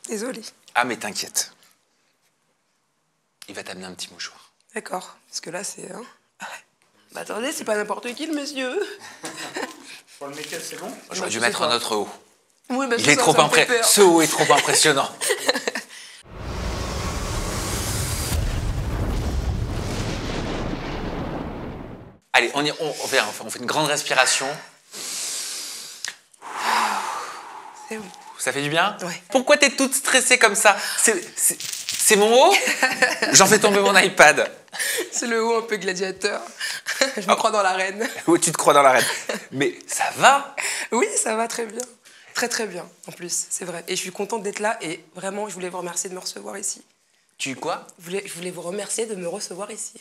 Désolée. Ah, mais t'inquiète. Il va t'amener un petit mouchoir. D'accord, parce que là, c'est... Hein... Bah attendez, c'est pas n'importe qui, le monsieur. Pour le make-up, c'est bon? J'aurais dû mettre un autre haut. Oui, mais Il est trop impressionnant. Ce haut est trop impressionnant. Allez, on fait une grande respiration. C'est bon. Ça fait du bien? Ouais. Pourquoi t'es toute stressée comme ça? C'est mon haut? J'en fais tomber mon iPad. C'est le haut un peu gladiateur. Je me crois dans l'arène. Oui, tu te crois dans l'arène. Mais ça va? Oui, ça va très bien. Très très bien, en plus, c'est vrai. Et je suis contente d'être là et vraiment, je voulais vous remercier de me recevoir ici. Tu quoi? Je voulais vous remercier de me recevoir ici.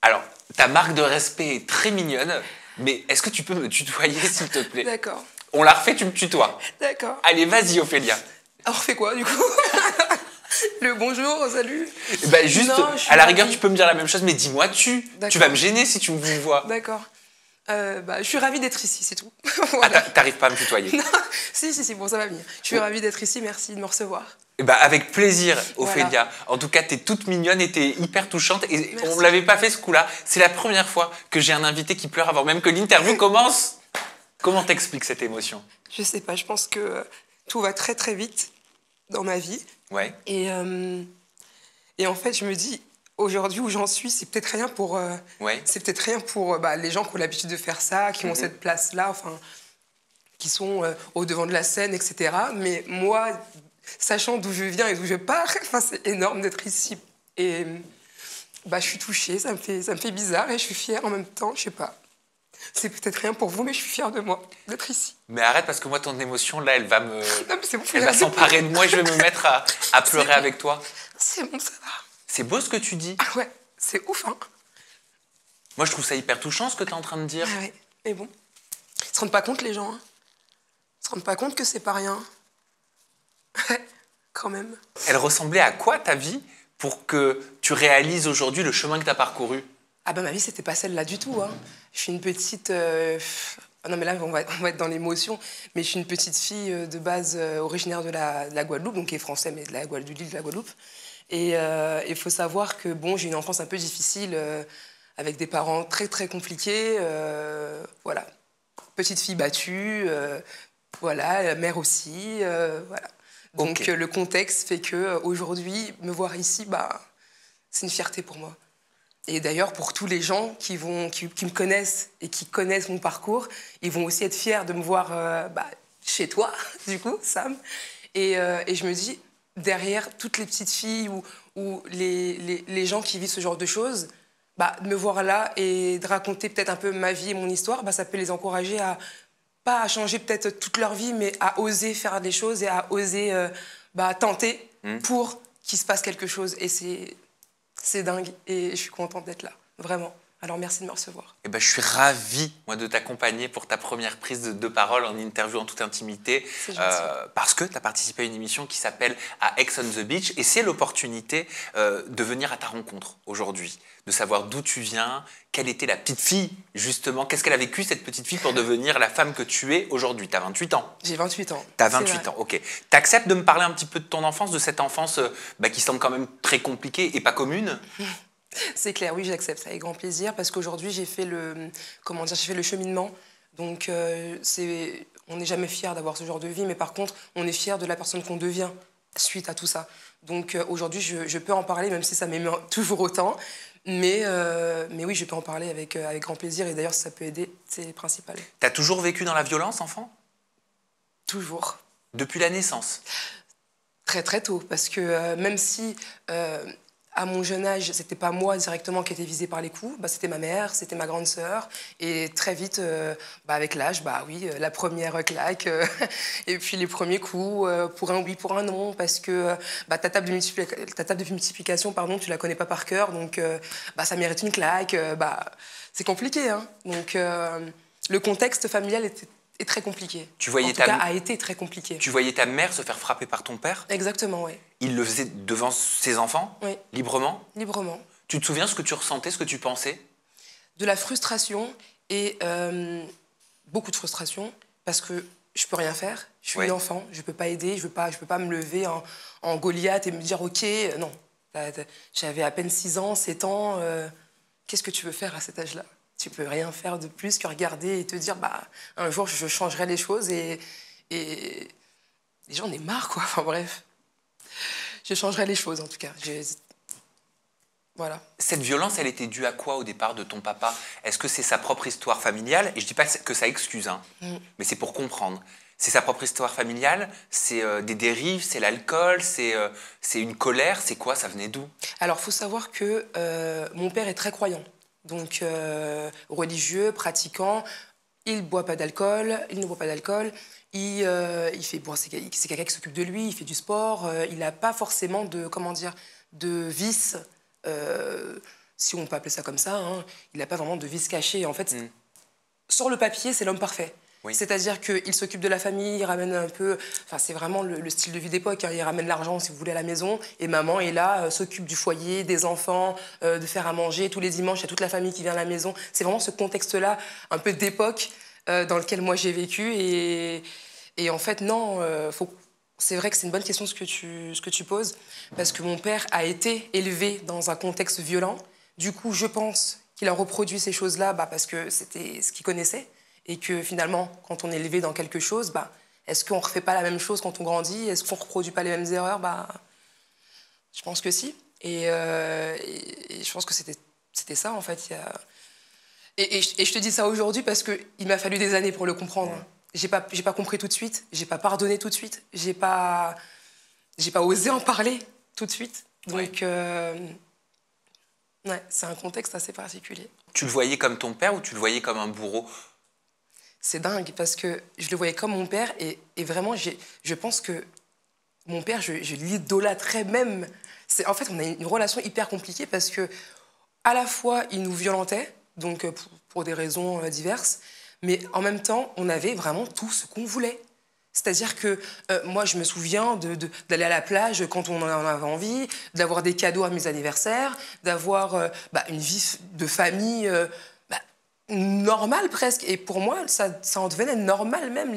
Alors, ta marque de respect est très mignonne, mais est-ce que tu peux me tutoyer, s'il te plaît? D'accord. On la refait, tu me tutoies. D'accord. Allez, vas-y, Ophélia. Alors, on fait quoi, du coup? Le bonjour, salut. Ben, juste, Non, à la rigueur, tu peux me dire la même chose, mais dis-moi tu. Tu vas me gêner si tu me vois. D'accord. Je suis ravie d'être ici, c'est tout. Voilà. Ah, t'arrives pas à me tutoyer? Non. Si, bon, ça va venir. Je suis ravie d'être ici, merci de me recevoir. Ben, avec plaisir, Ophélia. Voilà. En tout cas, t'es toute mignonne et t'es hyper touchante. Et Merci. on ne l'avait pas fait ce coup-là. C'est la première fois que j'ai un invité qui pleure avant même que l'interview commence. Comment t'expliques cette émotion? Je sais pas, je pense que tout va très très vite dans ma vie. Ouais. Et en fait, je me dis, aujourd'hui où j'en suis, c'est peut-être rien pour, Ouais. c'est peut-être rien pour les gens qui ont l'habitude de faire ça, qui ont cette place-là, enfin, qui sont au devant de la scène, etc. Mais moi, sachant d'où je viens et d'où je pars, enfin, c'est énorme d'être ici. Et je suis touchée, ça me fait bizarre et je suis fière en même temps, je sais pas. C'est peut-être rien pour vous, mais je suis fière de moi, d'être ici. Mais arrête, parce que moi, ton émotion, là, elle va me... Non, mais c'est bon, Elle va s'emparer de moi et je vais me mettre à pleurer avec toi. C'est bon, ça va. C'est beau ce que tu dis. Ah ouais, c'est ouf, hein. Moi, je trouve ça hyper touchant, ce que tu es en train de dire. Ah ouais, mais bon. Ils se rendent pas compte, les gens, hein. Ils se rendent pas compte que c'est pas rien. Ouais, quand même. Elle ressemblait à quoi, ta vie, pour que tu réalises aujourd'hui le chemin que tu as parcouru? Ah ma vie, c'était pas celle-là du tout, hein. Je suis une petite... Non, mais là, on va être dans l'émotion. Mais je suis une petite fille de base originaire de la Guadeloupe, donc qui est français, mais de l'île de la Guadeloupe. Et il faut savoir que, bon, j'ai une enfance un peu difficile, avec des parents très, très compliqués. Voilà. Petite fille battue, voilà, mère aussi, voilà. Donc, Okay. le contexte fait qu'aujourd'hui, me voir ici, c'est une fierté pour moi. Et d'ailleurs, pour tous les gens qui me connaissent et qui connaissent mon parcours, ils vont aussi être fiers de me voir chez toi, du coup, Sam. Et je me dis, derrière toutes les petites filles ou les gens qui vivent ce genre de choses, de me voir là et de raconter peut-être un peu ma vie et mon histoire, ça peut les encourager pas à changer peut-être toute leur vie, mais à oser faire des choses et à oser tenter pour qu'il se passe quelque chose. Et c'est dingue et je suis contente d'être là, vraiment. Alors merci de me recevoir. Eh ben, je suis ravi, moi, de t'accompagner pour ta première prise de parole en interview en toute intimité. C'est gentil. Parce que tu as participé à une émission qui s'appelle À Ex on the Beach. Et c'est l'opportunité de venir à ta rencontre aujourd'hui, de savoir d'où tu viens, quelle était la petite fille, justement. Qu'est-ce qu'elle a vécu, cette petite fille, pour devenir la femme que tu es aujourd'hui? Tu as 28 ans. J'ai 28 ans. Tu as 28 ans, ok. Tu acceptes de me parler un petit peu de ton enfance, de cette enfance qui semble quand même très compliquée et pas commune? C'est clair, oui, j'accepte ça avec grand plaisir parce qu'aujourd'hui, j'ai fait le cheminement. Donc, on n'est jamais fier d'avoir ce genre de vie, mais par contre, on est fier de la personne qu'on devient suite à tout ça. Donc, aujourd'hui, je peux en parler, même si ça m'émeut toujours autant. Mais oui, je peux en parler avec grand plaisir. Et d'ailleurs, si ça peut aider, c'est le principal. Tu as toujours vécu dans la violence, enfant? Toujours. Depuis la naissance? Très, très tôt. Parce que même si... à mon jeune âge, c'était pas moi directement qui était visée par les coups, c'était ma mère, c'était ma grande sœur. Et très vite, avec l'âge, oui, la première claque, et puis les premiers coups, pour un oui, pour un non, parce que ta table de multiplication, pardon, tu la connais pas par cœur, donc ça mérite une claque. C'est compliqué, hein. Donc le contexte familial est très compliqué. A été très compliqué. Tu voyais ta mère se faire frapper par ton père? Exactement, oui. Il le faisait devant ses enfants? Oui. Librement? Librement. Tu te souviens ce que tu ressentais, ce que tu pensais? De la frustration et beaucoup de frustration parce que je peux rien faire. Je suis Ouais. une enfant, je peux pas aider, je peux pas me lever en Goliath et me dire ok, non. J'avais à peine 6 ans, 7 ans. Qu'est-ce que tu veux faire à cet âge-là? Tu peux rien faire de plus que regarder et te dire bah un jour je changerai les choses et j'en ai marre quoi. Enfin bref, je changerai les choses en tout cas. Voilà. Cette violence, elle était due à quoi au départ de ton papa? Est-ce que c'est sa propre histoire familiale? Et je dis pas que ça excuse, hein, mais c'est pour comprendre. C'est sa propre histoire familiale, c'est des dérives, c'est l'alcool, c'est une colère, c'est quoi? Ça venait d'où? Alors, faut savoir que mon père est très croyant, donc religieux, pratiquant. Il boit pas d'alcool, il ne boit pas d'alcool. Il fait, bon, c'est quelqu'un qui s'occupe de lui, il fait du sport. Il n'a pas forcément de, comment dire, de vice, si on peut appeler ça comme ça. Hein. Il n'a pas vraiment de vice caché. En fait, sur le papier, c'est l'homme parfait. Oui. C'est-à-dire qu'il s'occupe de la famille, il ramène un peu... Enfin, c'est vraiment le style de vie d'époque. Hein. Il ramène l'argent, si vous voulez, à la maison. Et maman est là, s'occupe du foyer, des enfants, de faire à manger. Tous les dimanches, il y a toute la famille qui vient à la maison. C'est vraiment ce contexte-là, un peu d'époque, dans lequel moi j'ai vécu. Et en fait, non, c'est vrai que c'est une bonne question ce que tu poses. Parce que mon père a été élevé dans un contexte violent. Du coup, je pense qu'il a reproduit ces choses-là parce que c'était ce qu'il connaissait. Et que finalement, quand on est élevé dans quelque chose, est-ce qu'on ne refait pas la même chose quand on grandit? Est-ce qu'on ne reproduit pas les mêmes erreurs? Je pense que si. Et je pense que c'était ça, en fait. Et je te dis ça aujourd'hui parce qu'il m'a fallu des années pour le comprendre. J'ai pas compris tout de suite, j'ai pas pardonné tout de suite, j'ai pas osé en parler tout de suite. Donc, ouais, c'est un contexte assez particulier. Tu le voyais comme ton père ou tu le voyais comme un bourreau? C'est dingue parce que je le voyais comme mon père et vraiment, je pense que mon père, je l'idolâtrais même. En fait, on a une relation hyper compliquée parce que à la fois, il nous violentait, donc pour des raisons diverses, mais en même temps, on avait vraiment tout ce qu'on voulait. C'est-à-dire que moi, je me souviens d'aller à la plage quand on en avait envie, d'avoir des cadeaux à mes anniversaires, d'avoir une vie de famille normale presque. Et pour moi, ça en devenait normal même,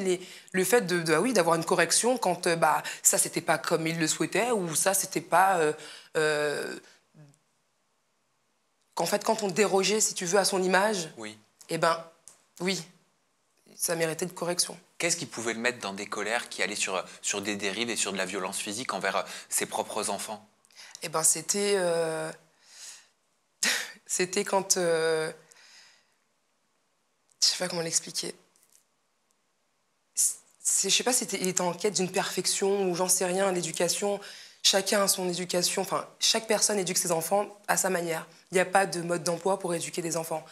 le fait d'avoir une correction quand ça, c'était pas comme il le souhaitait ou ça, c'était pas... qu'en fait, quand on dérogeait, si tu veux, à son image, Oui. eh ben, oui, ça méritait de correction. Qu'est-ce qui pouvait le mettre dans des colères qui allaient sur des dérives et sur de la violence physique envers ses propres enfants? Eh ben, c'était quand... je sais pas comment l'expliquer. Je sais pas il était en quête d'une perfection ou j'en sais rien, l'éducation... Chacun a son éducation, enfin, chaque personne éduque ses enfants à sa manière. Il n'y a pas de mode d'emploi pour éduquer des enfants.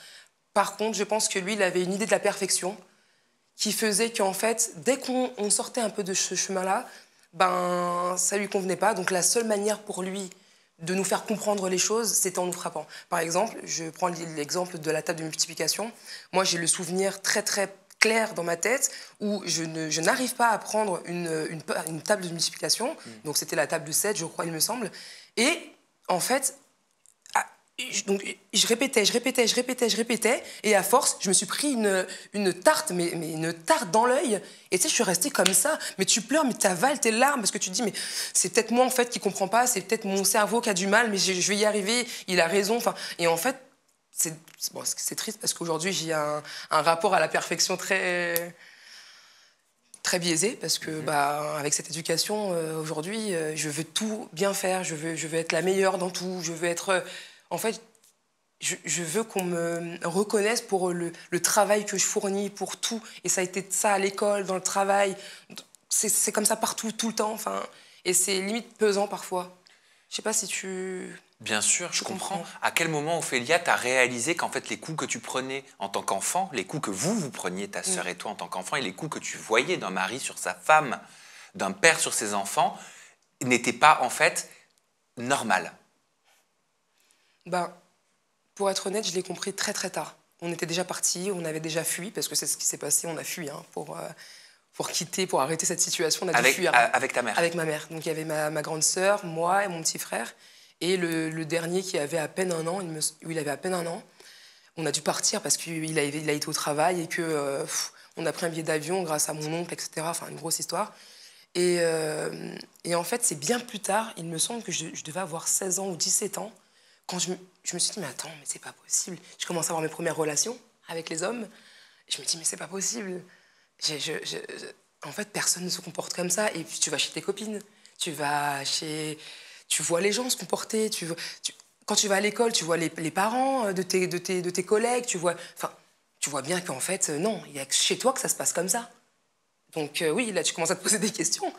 Par contre, je pense que lui, il avait une idée de la perfection qui faisait qu'en fait, dès qu'on sortait un peu de ce chemin-là, ça lui convenait pas. Donc la seule manière pour lui de nous faire comprendre les choses, c'était en nous frappant. Par exemple, je prends l'exemple de la table de multiplication. Moi, j'ai le souvenir très, très clair dans ma tête où je n'arrive pas à prendre une table de multiplication. Donc c'était la table de 7, je crois, il me semble. Et en fait, donc, je répétais. Et à force, je me suis pris une tarte, mais une tarte dans l'œil. Et tu sais, je suis restée comme ça. Mais tu pleures, mais tu avales tes larmes parce que tu te dis, mais c'est peut-être moi, en fait, qui ne comprends pas. C'est peut-être mon cerveau qui a du mal, mais je vais y arriver. Il a raison. Enfin, et en fait, c'est triste parce qu'aujourd'hui, j'ai un rapport à la perfection très biaisé parce que avec cette éducation, aujourd'hui, je veux tout bien faire. Je veux être la meilleure dans tout. Je veux être... En fait, je veux qu'on me reconnaisse pour le travail que je fournis, pour tout. Et ça a été ça à l'école, dans le travail. C'est comme ça partout, tout le temps. Enfin, et c'est limite pesant parfois. Je sais pas si tu... Bien sûr, je comprends. À quel moment, Ophélia, tu as réalisé qu'en fait, les coups que tu prenais en tant qu'enfant, les coups que vous preniez, ta sœur et toi, en tant qu'enfant, et les coups que tu voyais d'un mari sur sa femme, d'un père sur ses enfants, n'étaient pas, en fait, normales? Pour être honnête, je l'ai compris très très tard. On était déjà partis, on avait déjà fui, parce que c'est ce qui s'est passé, on a fui pour quitter, pour arrêter cette situation, on a dû fuir. Avec ta mère? Avec ma mère. Donc il y avait ma grande sœur, moi et mon petit frère, et le dernier qui avait à peine 1 an, il avait à peine 1 an. On a dû partir parce qu'il a été au travail et que On a pris un billet d'avion grâce à mon oncle, etc. Enfin, une grosse histoire. Et en fait, c'est bien plus tard, il me semble que je devais avoir 16 ans ou 17 ans, quand je me suis dit, mais attends, mais c'est pas possible. Je commence à avoir mes premières relations avec les hommes. Et je me dis, mais c'est pas possible. En fait, personne ne se comporte comme ça. Et puis, tu vas chez tes copines, tu vois les gens se comporter. Quand tu vas à l'école, tu vois les parents de tes collègues. Tu vois bien qu'en fait, non, il y a que chez toi que ça se passe comme ça. Donc oui, là, tu commences à te poser des questions.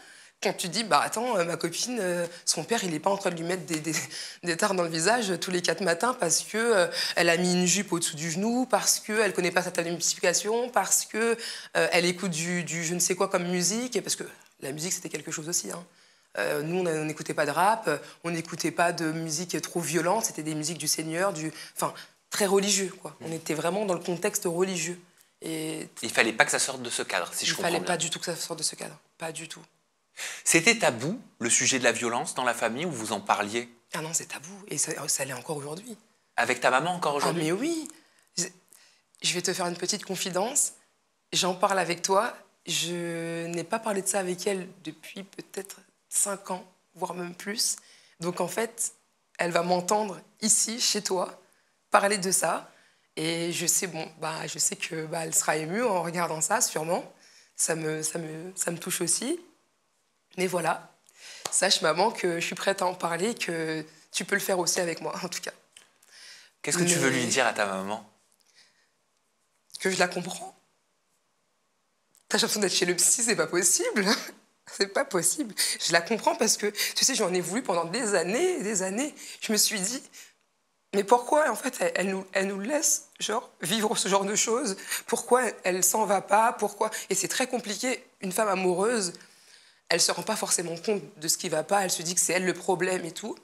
Quand tu dis, bah attends, ma copine, son père, il n'est pas en train de lui mettre des tares dans le visage tous les 4 matins parce que elle a mis une jupe au-dessous du genou, parce qu'elle ne connaît pas sa tarification, parce que elle écoute du je ne sais quoi comme musique, et parce que la musique, c'était quelque chose aussi. Hein. Nous, on n'écoutait pas de rap, on n'écoutait pas de musique trop violente, c'était des musiques du Seigneur, enfin, très religieux, quoi. On était vraiment dans le contexte religieux. Et il fallait pas que ça sorte de ce cadre, si je comprends bien. Il fallait pas du tout que ça sorte de ce cadre, pas du tout. C'était tabou, le sujet de la violence dans la famille, où vous en parliez? Ah non, c'est tabou, et ça l'est encore aujourd'hui. Avec ta maman encore aujourd'hui? Ah mais oui. Je vais te faire une petite confidence. J'en parle avec toi. Je n'ai pas parlé de ça avec elle depuis peut-être 5 ans, voire même plus. Donc en fait, elle va m'entendre ici, chez toi, parler de ça. Et je sais, je sais que elle sera émue en regardant ça, sûrement. Ça me touche aussi. Mais voilà, sache maman que je suis prête à en parler, que tu peux le faire aussi avec moi, en tout cas. Qu'est-ce que tu veux lui dire à ta maman? Que je la comprends. T'as l'impression d'être chez le psy, c'est pas possible. C'est pas possible. Je la comprends parce que, tu sais, j'en ai voulu pendant des années et des années. Je me suis dit, mais pourquoi, en fait, elle nous laisse, genre, vivre ce genre de choses? Pourquoi elle s'en va pas? Pourquoi? Et c'est très compliqué. Une femme amoureuse, elle se rend pas forcément compte de ce qui va pas. Elle se dit que c'est elle le problème et tout.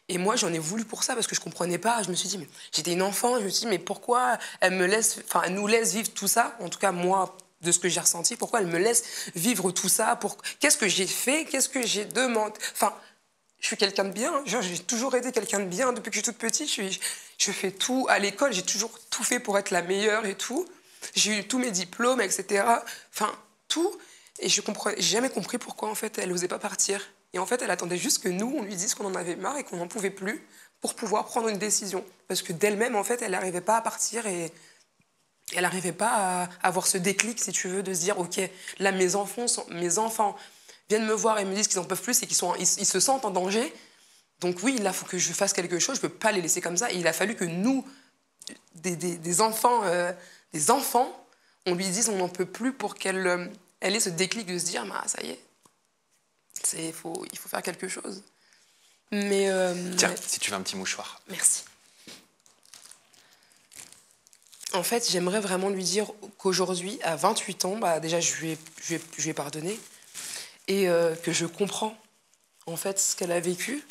Et moi, j'en ai voulu pour ça parce que je comprenais pas. Je me suis dit, mais j'étais une enfant. Je me suis dit, mais pourquoi elle nous laisse vivre tout ça? En tout cas, moi, de ce que j'ai ressenti, pourquoi elle me laisse vivre tout ça? Qu'est-ce que j'ai fait? Qu'est-ce que j'ai demandé? Enfin, je suis quelqu'un de bien. J'ai toujours été quelqu'un de bien depuis que je suis toute petite. Je fais tout à l'école. J'ai toujours tout fait pour être la meilleure et tout. J'ai eu tous mes diplômes, etc. Enfin, tout. Et j'ai jamais compris pourquoi, en fait, elle n'osait pas partir. Et en fait, elle attendait juste que nous, on lui dise qu'on en avait marre et qu'on n'en pouvait plus pour pouvoir prendre une décision. Parce que d'elle-même, en fait, elle n'arrivait pas à partir et elle n'arrivait pas à avoir ce déclic, si tu veux, de se dire, OK, là, mes enfants viennent me voir et me disent qu'ils n'en peuvent plus et qu'ils se sentent en danger. Donc oui, là, il faut que je fasse quelque chose. Je ne peux pas les laisser comme ça. Et il a fallu que nous, des enfants, on lui dise on n'en peut plus pour qu'elle ait ce déclic de se dire, ça y est, il faut faire quelque chose. Mais tiens, si tu veux un petit mouchoir. Merci. En fait, j'aimerais vraiment lui dire qu'aujourd'hui, à 28 ans, déjà, je lui ai pardonné et que je comprends, en fait, ce qu'elle a vécu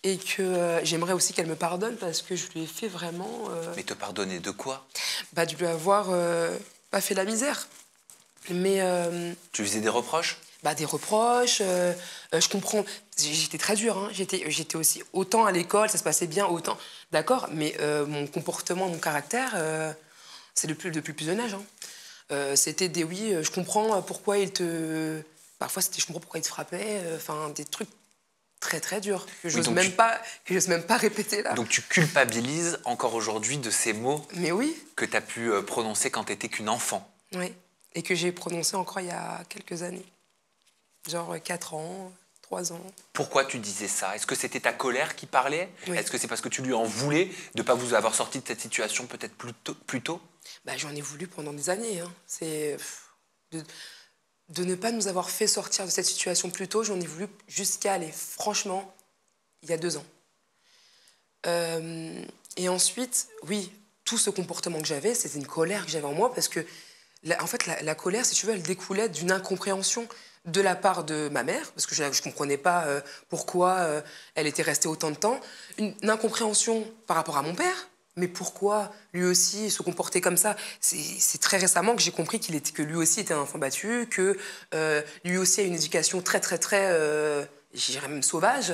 et que j'aimerais aussi qu'elle me pardonne parce que je lui ai fait vraiment... Mais te pardonner de quoi? De lui avoir pas fait la misère. Mais... Tu faisais des reproches? Des reproches, je comprends. J'étais très dure, hein. J'étais aussi autant à l'école, ça se passait bien, autant. D'accord, mais mon comportement, mon caractère, c'est depuis le plus jeune âge. Hein. C'était des oui, je comprends pourquoi il te. Parfois, c'était je comprends pourquoi il te frappait, des trucs très très durs que j'ose même pas répéter là. Donc tu culpabilises encore aujourd'hui de ces mots mais oui. Que tu as pu prononcer quand tu n'étais qu'une enfant. Oui, et que j'ai prononcé encore il y a quelques années. Genre 4 ans, 3 ans. Pourquoi tu disais ça? Est-ce que c'était ta colère qui parlait? Oui. Est-ce que c'est parce que tu lui en voulais de ne pas vous avoir sorti de cette situation peut-être plus tôt? J'en ai voulu pendant des années. Hein. C'est de ne pas nous avoir fait sortir de cette situation plus tôt, j'en ai voulu jusqu'à aller, franchement, il y a 2 ans. Et ensuite, oui, tout ce comportement que j'avais, c'était une colère que j'avais en moi parce que, en fait, la colère, si tu veux, elle découlait d'une incompréhension de la part de ma mère, parce que je ne comprenais pas pourquoi elle était restée autant de temps, une incompréhension par rapport à mon père, mais pourquoi lui aussi se comportait comme ça? C'est très récemment que j'ai compris que lui aussi était un enfant battu, que lui aussi a une éducation très, très, très, je dirais même sauvage.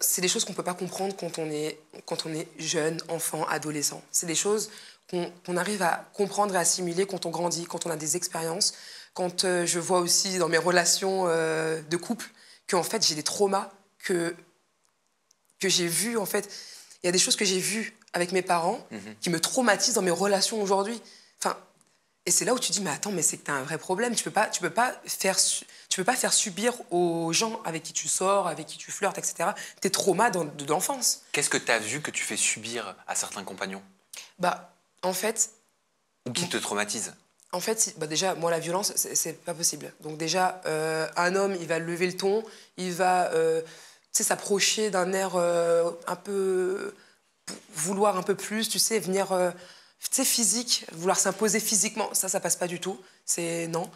c'est des choses qu'on ne peut pas comprendre quand on est jeune, enfant, adolescent. C'est des choses qu'on arrive à comprendre et assimiler quand on grandit, quand on a des expériences. Quand je vois aussi dans mes relations de couple qu'en fait, j'ai des traumas que j'ai vus. En fait, il y a des choses que j'ai vues avec mes parents qui me traumatisent dans mes relations aujourd'hui. Enfin, et c'est là où tu dis, mais attends, mais c'est que tu as un vrai problème. Tu peux pas faire subir aux gens avec qui tu sors, avec qui tu flirtes, etc., tes traumas d'enfance. Qu'est-ce que tu as vu que tu fais subir à certains compagnons? Bah, en fait... Ou qui te traumatisent? En fait, déjà, moi, la violence, c'est pas possible. Donc déjà, un homme, il va lever le ton, il va s'approcher d'un air un peu... vouloir un peu plus, tu sais, venir... physique, vouloir s'imposer physiquement, ça passe pas du tout. C'est non.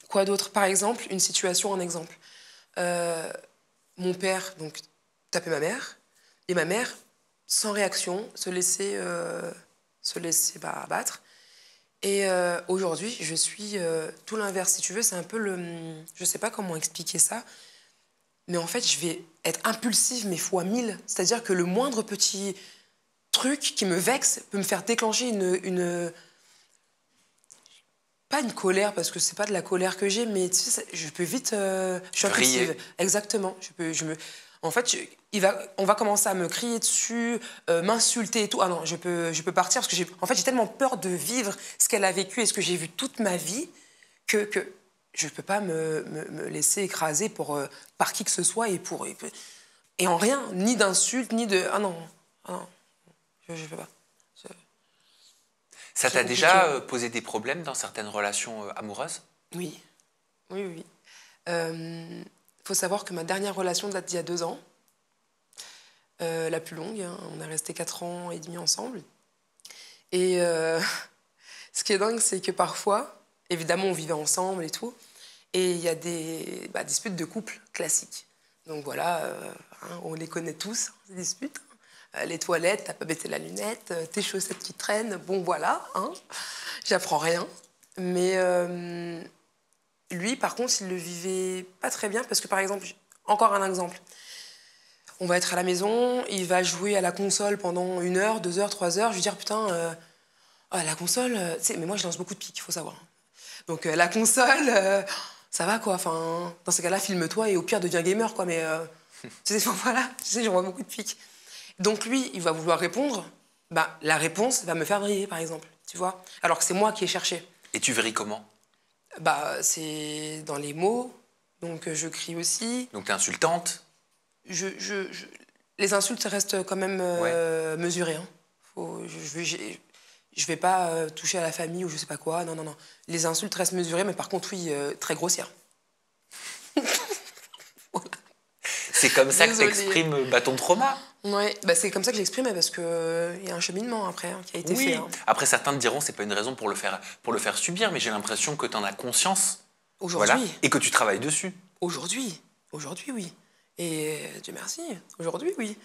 Quoi d'autre? Par exemple, une situation, un exemple. Mon père, donc, tapait ma mère, et ma mère, sans réaction, se laissait abattre. Et aujourd'hui, je suis tout l'inverse. Si tu veux, c'est un peu le... Je sais pas comment expliquer ça, mais en fait, je vais être impulsive, mais fois 1000. C'est-à-dire que le moindre petit truc qui me vexe peut me faire déclencher une pas une colère, parce que c'est pas de la colère que j'ai, mais tu sais, je peux vite... je suis impulsive. Exactement. En fait, on va commencer à me crier dessus, m'insulter et tout. Ah non, je peux partir, parce que j'ai tellement peur de vivre ce qu'elle a vécu et ce que j'ai vu toute ma vie que je peux pas me laisser écraser par qui que ce soit et en rien, ni d'insultes, ni de... Ah non, je peux pas. Ça t'a déjà posé des problèmes dans certaines relations amoureuses? Oui. Il faut savoir que ma dernière relation date d'il y a 2 ans. La plus longue, hein. On est resté 4 ans et demi ensemble. Et ce qui est dingue, c'est que parfois, évidemment, on vivait ensemble et tout, et il y a des disputes de couple classiques. Donc voilà, on les connaît tous, ces disputes. Les toilettes, t'as pas baissé la lunette, tes chaussettes qui traînent, bon voilà, hein, j'apprends rien. Mais lui, par contre, il le vivait pas très bien parce que, par exemple, encore un exemple, on va être à la maison, il va jouer à la console pendant 1 heure, 2 heures, 3 heures, je lui dis putain, la console, tu sais, mais moi je lance beaucoup de piques, il faut savoir. Donc la console, ça va quoi, enfin, dans ce cas-là, filme-toi et au pire deviens gamer quoi, mais tu sais, voilà, tu sais, j'envoie beaucoup de piques. Donc lui, il va vouloir répondre, la réponse va me faire vriller, par exemple, tu vois, alors que c'est moi qui ai cherché. Et tu vrilles comment? C'est dans les mots, donc je crie aussi. Donc t'es insultante? Les insultes restent quand même mesurées. Hein. Je vais pas toucher à la famille ou je sais pas quoi, non. Les insultes restent mesurées, mais par contre, oui, très grossières. Voilà. C'est comme ça que tu exprimes ton trauma? Oui, c'est comme ça que j'exprime, parce qu'il y a un cheminement après qui a été fait. Hein. Après, certains te diront c'est pas une raison pour le faire subir, mais j'ai l'impression que tu en as conscience. Aujourd'hui. Voilà, et que tu travailles dessus. Aujourd'hui, oui. Et Dieu merci, aujourd'hui, oui.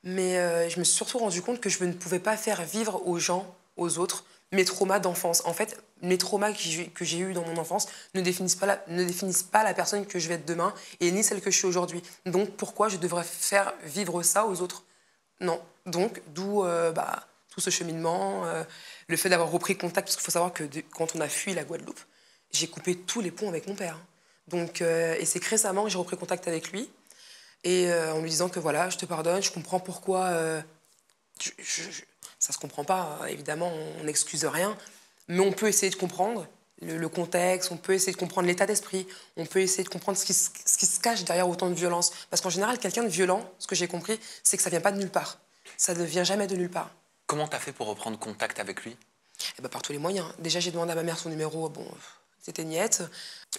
Mais je me suis surtout rendu compte que je ne pouvais pas faire vivre aux gens, aux autres, mes traumas d'enfance. En fait, mes traumas que j'ai eus dans mon enfance ne définissent pas la personne que je vais être demain et ni celle que je suis aujourd'hui. Donc, pourquoi je devrais faire vivre ça aux autres? Non. Donc, d'où tout ce cheminement, le fait d'avoir repris contact, parce qu'il faut savoir que quand on a fui la Guadeloupe, j'ai coupé tous les ponts avec mon père. Donc, et c'est que récemment que j'ai repris contact avec lui. Et en lui disant que voilà, je te pardonne, je comprends pourquoi... ça se comprend pas, évidemment, on n'excuse rien, mais on peut essayer de comprendre le contexte, on peut essayer de comprendre l'état d'esprit, on peut essayer de comprendre ce qui se cache derrière autant de violence. Parce qu'en général, quelqu'un de violent, ce que j'ai compris, c'est que ça vient pas de nulle part. Ça ne vient jamais de nulle part. Comment t'as fait pour reprendre contact avec lui? Par tous les moyens. Déjà, j'ai demandé à ma mère son numéro, c'était niette.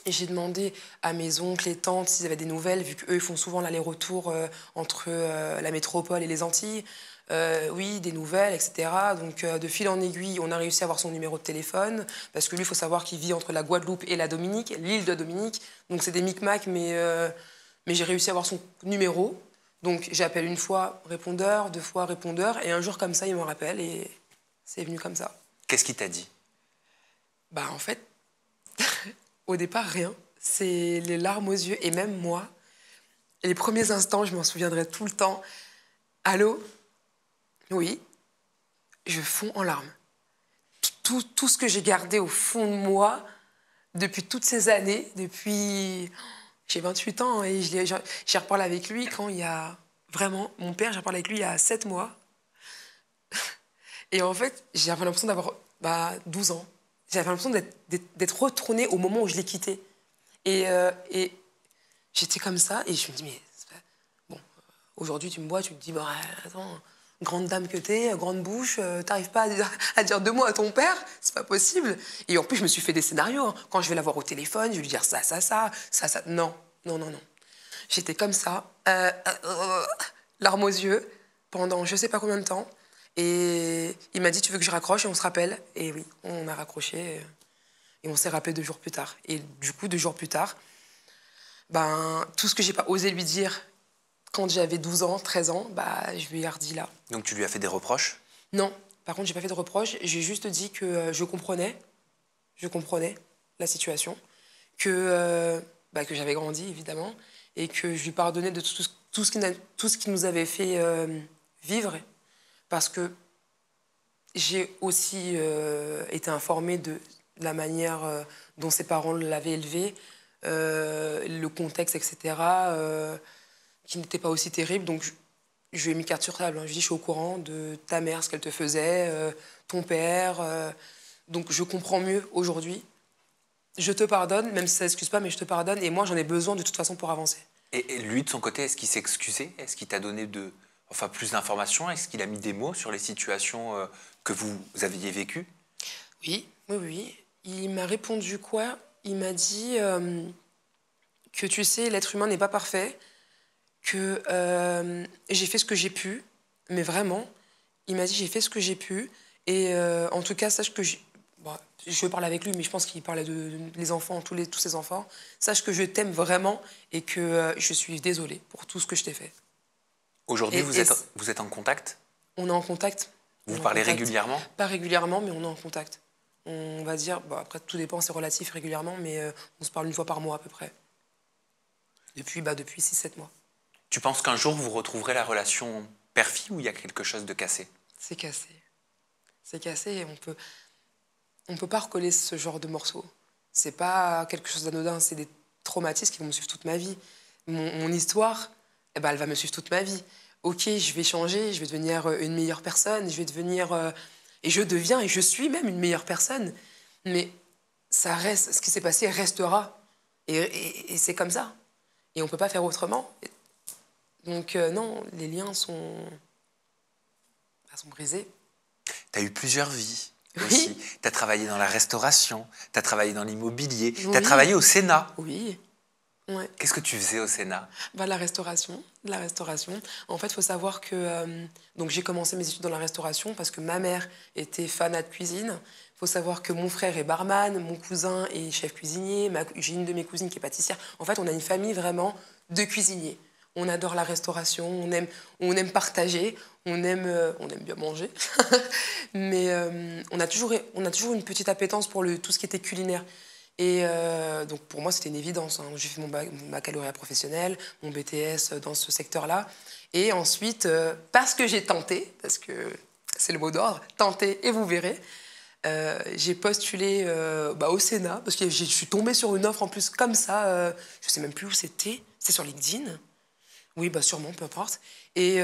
Et j'ai demandé à mes oncles et tantes s'ils avaient des nouvelles, vu qu'eux, ils font souvent l'aller-retour entre la métropole et les Antilles. Oui, des nouvelles, etc. Donc, de fil en aiguille, on a réussi à avoir son numéro de téléphone, parce que lui, il faut savoir qu'il vit entre la Guadeloupe et la Dominique, l'île de Dominique. Donc, c'est des micmacs, mais j'ai réussi à avoir son numéro. Donc, j'appelle 1 fois répondeur, 2 fois répondeur, et un jour, comme ça, il me rappelle, et c'est venu comme ça. Qu'est-ce qu'il t'a dit? En fait, au départ, rien. C'est les larmes aux yeux. Et même moi, Et les premiers instants, je m'en souviendrai tout le temps. Allô? Oui. Je fonds en larmes. Tout ce que j'ai gardé au fond de moi depuis toutes ces années, depuis... J'ai 28 ans et j'ai reparlé avec lui quand il y a... Vraiment, mon père, j'ai reparlé avec lui il y a 7 mois. Et en fait, j'avais l'impression d'avoir 12 ans. J'avais l'impression d'être retournée au moment où je l'ai quitté. Et j'étais comme ça et je me dis, mais... Bon, aujourd'hui, tu me vois, tu te dis, bah, attends, grande dame que t'es, grande bouche, t'arrives pas à dire 2 mots à ton père, c'est pas possible. Et en plus, je me suis fait des scénarios. Hein. Quand je vais l'avoir au téléphone, je vais lui dire ça. Non, non, non, non. J'étais comme ça, larmes aux yeux, pendant je sais pas combien de temps. Et il m'a dit, tu veux que je raccroche et on se rappelle? Et oui, on a raccroché et on s'est rappelé 2 jours plus tard. Et du coup, 2 jours plus tard, tout ce que j'ai pas osé lui dire quand j'avais 12 ans, 13 ans, je lui ai redit là. Donc tu lui as fait des reproches? Non, par contre, j'ai pas fait de reproches. J'ai juste dit que je comprenais la situation, que j'avais grandi, évidemment, et que je lui pardonnais de tout ce qui nous avait fait vivre, parce que j'ai aussi été informée de la manière dont ses parents l'avaient élevé, le contexte, etc., qui n'était pas aussi terrible. Donc, je lui ai mis carte sur table. Hein. Je lui ai dit, je suis au courant de ta mère, ce qu'elle te faisait, ton père. Donc, je comprends mieux aujourd'hui. Je te pardonne, même si ça n'excuse pas, mais je te pardonne. Et moi, j'en ai besoin de toute façon pour avancer. Et lui, de son côté, est-ce qu'il s'est excusé? Est-ce qu'il t'a donné plus d'informations? Est-ce qu'il a mis des mots sur les situations que vous aviez vécues? Oui, oui, oui. Il m'a répondu quoi? Il m'a dit que, tu sais, l'être humain n'est pas parfait, que j'ai fait ce que j'ai pu, mais vraiment, il m'a dit j'ai fait ce que j'ai pu, et en tout cas, sache que je parle avec lui, mais je pense qu'il parlait les enfants, tous ses enfants, sache que je t'aime vraiment et que je suis désolée pour tout ce que je t'ai fait. Aujourd'hui, vous êtes en contact? On est en contact. Vous parlez régulièrement? Pas régulièrement, mais on est en contact. On va dire, après tout dépend, c'est relatif régulièrement, mais on se parle 1 fois par mois à peu près. Depuis 6-7 mois. Tu penses qu'un jour, vous retrouverez la relation père-fille ou il y a quelque chose de cassé? C'est cassé. C'est cassé et on peut pas recoller ce genre de morceaux. C'est pas quelque chose d'anodin, c'est des traumatismes qui vont me suivre toute ma vie. Mon histoire, elle va me suivre toute ma vie. Ok, je vais changer, je vais devenir une meilleure personne, je vais devenir... et je deviens, et je suis même une meilleure personne. Mais ça reste, ce qui s'est passé restera. Et c'est comme ça. Et on peut pas faire autrement. Donc non, les liens sont brisés. Tu as eu plusieurs vies Oui. aussi. Tu as travaillé dans la restauration, tu as travaillé dans l'immobilier, Oui. tu as travaillé au Sénat. Oui. Ouais. Qu'est-ce que tu faisais au Sénat? La restauration. En fait, il faut savoir que donc j'ai commencé mes études dans la restauration parce que ma mère était fanat de cuisine. Il faut savoir que mon frère est barman, mon cousin est chef cuisinier, j'ai une de mes cousines qui est pâtissière. En fait, on a une famille vraiment de cuisiniers. On adore la restauration, on aime partager, on aime bien manger. Mais on a toujours une petite appétence pour tout ce qui était culinaire. Et donc pour moi, c'était une évidence. Hein. J'ai fait mon baccalauréat professionnel, mon BTS dans ce secteur-là. Et ensuite, parce que j'ai tenté, parce que c'est le mot d'ordre, tentez et vous verrez, j'ai postulé au Sénat, parce que je suis tombée sur une offre en plus comme ça, je ne sais même plus où c'était sur LinkedIn. Oui, sûrement, peu importe. Et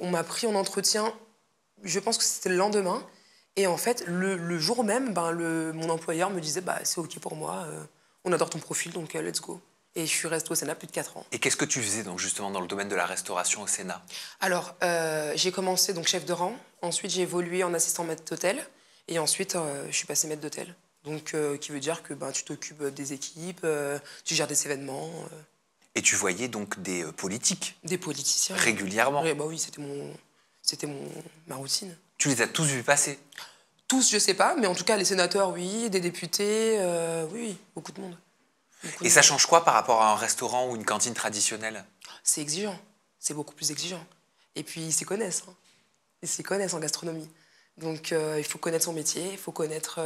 on m'a pris en entretien, je pense que c'était le lendemain. Et en fait, le jour même, mon employeur me disait c'est OK pour moi, on adore ton profil, donc let's go. Et je suis restée au Sénat plus de 4 ans. Et qu'est-ce que tu faisais donc justement dans le domaine de la restauration au Sénat? Alors, j'ai commencé donc chef de rang, ensuite j'ai évolué en assistant maître d'hôtel, et ensuite je suis passée maître d'hôtel. Donc, qui veut dire que tu t'occupes des équipes, tu gères des événements. Et tu voyais donc des politiques? Des politiciens. Régulièrement? Oui, c'était ma routine. Tu les as tous vus passer? Tous, je sais pas, mais en tout cas, les sénateurs, oui, des députés, oui, beaucoup de monde. Et ça change quoi par rapport à un restaurant ou une cantine traditionnelle? C'est exigeant, c'est beaucoup plus exigeant. Et puis, ils s'y connaissent. Hein. Ils s'y connaissent en gastronomie. Donc, il faut connaître son métier, il faut connaître...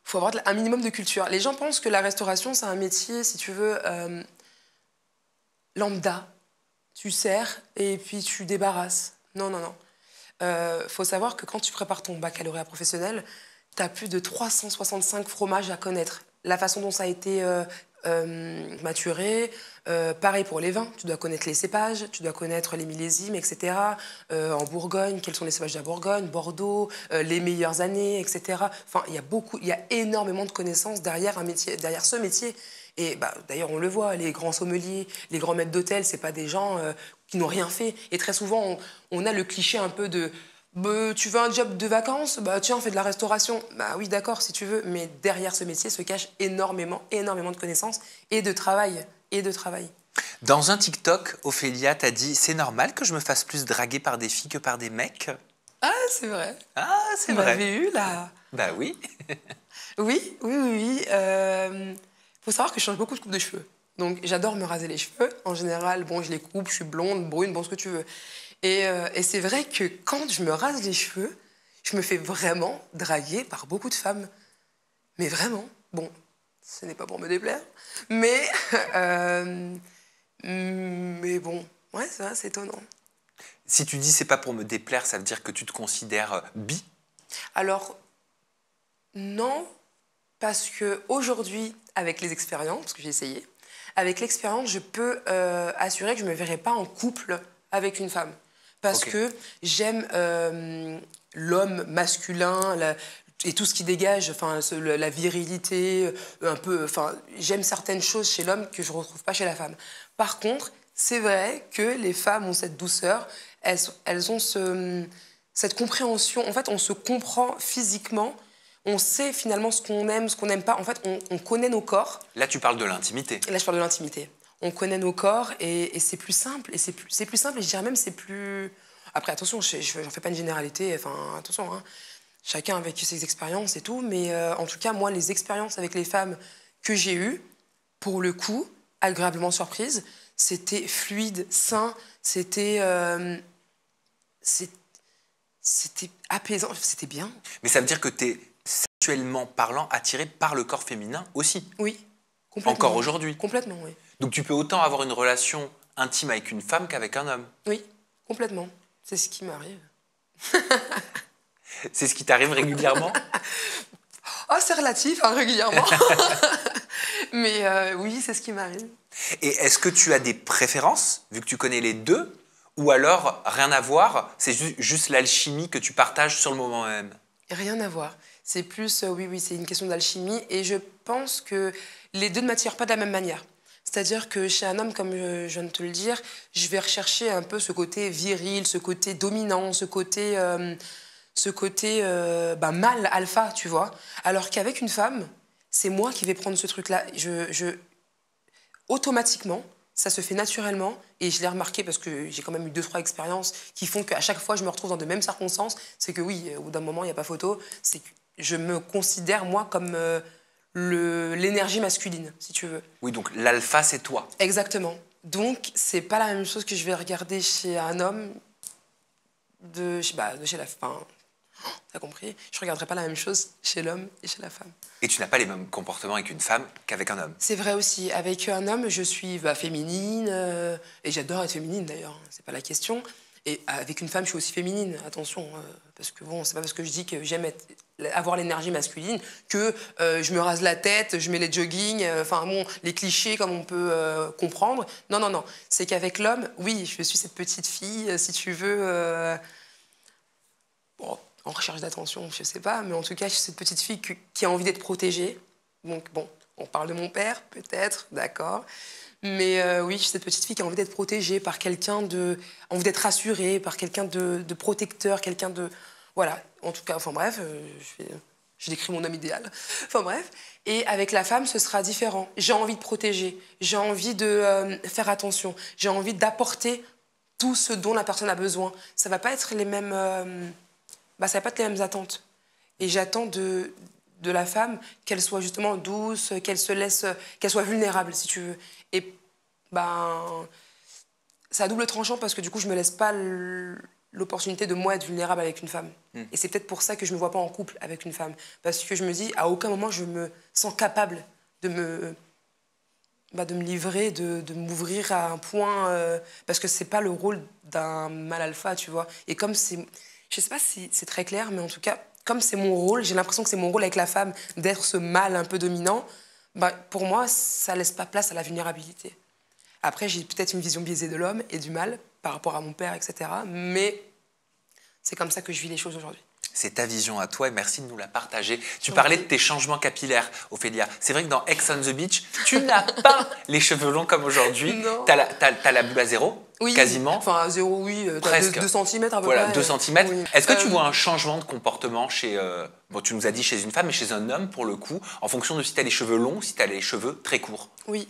faut avoir un minimum de culture. Les gens pensent que la restauration, c'est un métier, si tu veux... lambda. Tu sers et puis tu débarrasses. Non, non, non. Faut savoir que quand tu prépares ton baccalauréat professionnel, tu as plus de 365 fromages à connaître. La façon dont ça a été maturé, pareil pour les vins. Tu dois connaître les cépages, tu dois connaître les millésimes, etc. En Bourgogne, quels sont les cépages de la Bourgogne, Bordeaux, les meilleures années, etc. Enfin, il y a énormément de connaissances derrière ce métier. Et bah, d'ailleurs, on le voit, les grands sommeliers, les grands maîtres d'hôtel, c'est pas des gens qui n'ont rien fait. Et très souvent, on a le cliché un peu de bah, tu veux un job de vacances? Bah tiens, fais de la restauration. Bah oui, d'accord, si tu veux. Mais derrière ce métier se cache énormément, énormément de connaissances et de travail. Et de travail. Dans un TikTok, Ophélia t'a dit « C'est normal que je me fasse plus draguer par des filles que par des mecs ?» Ah, c'est vrai. Ah, c'est Vous vrai. m'avez eu, là. Bah oui. Oui, oui, oui, oui. Faut savoir que je change beaucoup de coupe de cheveux. Donc, j'adore me raser les cheveux. En général, bon, je les coupe, je suis blonde, brune, bon, ce que tu veux. Et c'est vrai que quand je me rase les cheveux, je me fais vraiment draguer par beaucoup de femmes. Mais vraiment. Bon, ce n'est pas pour me déplaire. Mais, mais bon, ouais, c'est vrai, c'est étonnant. Si tu dis « c'est pas pour me déplaire », ça veut dire que tu te considères bi? Alors, non, parce qu'aujourd'hui, avec les expériences, parce que j'ai essayé, avec l'expérience, je peux assurer que je ne me verrai pas en couple avec une femme. Parce que j'aime l'homme masculin et tout ce qui dégage, enfin, la virilité, un peu, enfin, j'aime certaines choses chez l'homme que je ne retrouve pas chez la femme. Par contre, c'est vrai que les femmes ont cette douceur, elles ont cette compréhension. En fait, on se comprend physiquement. On sait finalement ce qu'on aime, ce qu'on n'aime pas. En fait, on connaît nos corps. Là, tu parles de l'intimité. Là, je parle de l'intimité. On connaît nos corps et c'est plus simple. Et c'est plus simple et je dirais même c'est plus... Après, attention, je n'en fais pas une généralité. Enfin, attention, hein. Chacun a vécu ses expériences et tout. Mais en tout cas, moi, les expériences avec les femmes que j'ai eues, pour le coup, agréablement surprise, c'était fluide, sain, c'était apaisant, c'était bien. Mais ça veut dire que tu es sexuellement parlant attiré par le corps féminin aussi. Oui, complètement. Encore aujourd'hui. Complètement, oui. Donc tu peux autant avoir une relation intime avec une femme qu'avec un homme. Oui, complètement. C'est ce qui m'arrive. C'est ce qui t'arrive régulièrement? Oh, c'est relatif, hein, régulièrement. Mais oui, c'est ce qui m'arrive. Et est-ce que tu as des préférences, vu que tu connais les deux, ou alors rien à voir, c'est juste l'alchimie que tu partages sur le moment même? Rien à voir. C'est plus, oui, c'est une question d'alchimie. Et je pense que les deux ne m'attirent pas de la même manière. C'est-à-dire que chez un homme, comme je viens de te le dire, je vais rechercher un peu ce côté viril, ce côté dominant, ce côté mâle, alpha, tu vois. Alors qu'avec une femme, c'est moi qui vais prendre ce truc-là. Automatiquement, ça se fait naturellement. Et je l'ai remarqué parce que j'ai quand même eu 2-3 expériences qui font qu'à chaque fois, je me retrouve dans de mêmes circonstances. C'est que oui, au bout d'un moment, il n'y a pas photo. C'est que je me considère, moi, comme l'énergie masculine, si tu veux. Oui, donc l'alpha, c'est toi. Exactement. Donc, c'est pas la même chose que je vais regarder chez un homme de chez la femme. T'as compris? Je regarderai pas la même chose chez l'homme et chez la femme. Et tu n'as pas les mêmes comportements avec une femme qu'avec un homme. C'est vrai aussi. Avec un homme, je suis féminine, et j'adore être féminine d'ailleurs, c'est pas la question. Et avec une femme, je suis aussi féminine, attention, parce que bon, c'est pas parce que je dis que j'aime avoir l'énergie masculine que je me rase la tête, je mets les joggings, enfin bon, les clichés comme on peut comprendre. Non, non, non. C'est qu'avec l'homme, oui, je suis cette petite fille, si tu veux, bon, en recherche d'attention, je sais pas, mais en tout cas, je suis cette petite fille qui a envie d'être protégée. Donc bon, on parle de mon père, peut-être, d'accord. Mais oui, je suis cette petite fille qui a envie d'être protégée par quelqu'un envie d'être rassurée, par quelqu'un de protecteur, quelqu'un de... Voilà, en tout cas, enfin bref, je décris mon homme idéal. Enfin bref. Et avec la femme, ce sera différent. J'ai envie de protéger, j'ai envie de faire attention, j'ai envie d'apporter tout ce dont la personne a besoin. Ça va pas être les mêmes... ça va pas être les mêmes attentes. Et j'attends de la femme qu'elle soit justement douce, qu'elle soit vulnérable, si tu veux. Et c'est à double tranchant parce que du coup, je me laisse pas l'opportunité de moi être vulnérable avec une femme. Et c'est peut-être pour ça que je me vois pas en couple avec une femme. Parce que je me dis, à aucun moment, je me sens capable de de me livrer, de m'ouvrir à un point, parce que c'est pas le rôle d'un mâle alpha, tu vois. Et comme c'est, je sais pas si c'est très clair, mais en tout cas, comme c'est mon rôle, j'ai l'impression que c'est mon rôle avec la femme d'être ce mâle un peu dominant, pour moi, ça laisse pas place à la vulnérabilité. Après, j'ai peut-être une vision biaisée de l'homme et du mâle par rapport à mon père, etc. Mais c'est comme ça que je vis les choses aujourd'hui. C'est ta vision à toi et merci de nous la partager. Tu parlais de tes changements capillaires, Ophélia. C'est vrai que dans Ex on the Beach, tu n'as pas les cheveux longs comme aujourd'hui. Non. T'as la boule à zéro, Oui, quasiment. enfin à zéro, oui. Presque. 2 cm à peu Voilà, près. 2 cm. Oui. Est-ce que tu vois un changement de comportement chez... bon, tu nous as dit chez une femme, mais chez un homme, pour le coup, en fonction de si tu as les cheveux longs ou si tu as les cheveux très courts? Oui.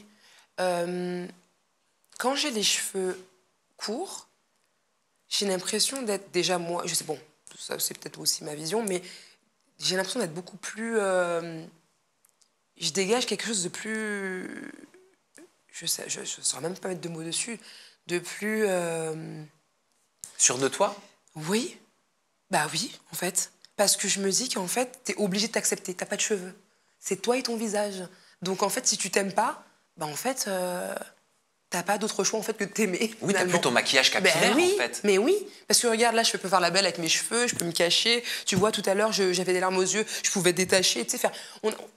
Quand j'ai les cheveux courts, j'ai l'impression d'être déjà moi. Je sais, bon, ça c'est peut-être aussi ma vision, mais j'ai l'impression d'être beaucoup plus. Je dégage quelque chose de plus. Je ne saurais même pas mettre de mots dessus. De plus. Sûr de toi? Oui. Bah oui, en fait. Parce que je me dis qu'en fait, t'es obligé de t'accepter. T'as pas de cheveux. C'est toi et ton visage. Donc en fait, si tu t'aimes pas, bah en fait. T'as pas d'autre choix en fait que de t'aimer. Oui, t'as plus ton maquillage capillaire ben oui, en fait. Mais oui, parce que regarde là, je peux faire la belle avec mes cheveux, je peux me cacher. Tu vois, tout à l'heure, j'avais des larmes aux yeux, je pouvais détacher, tu sais,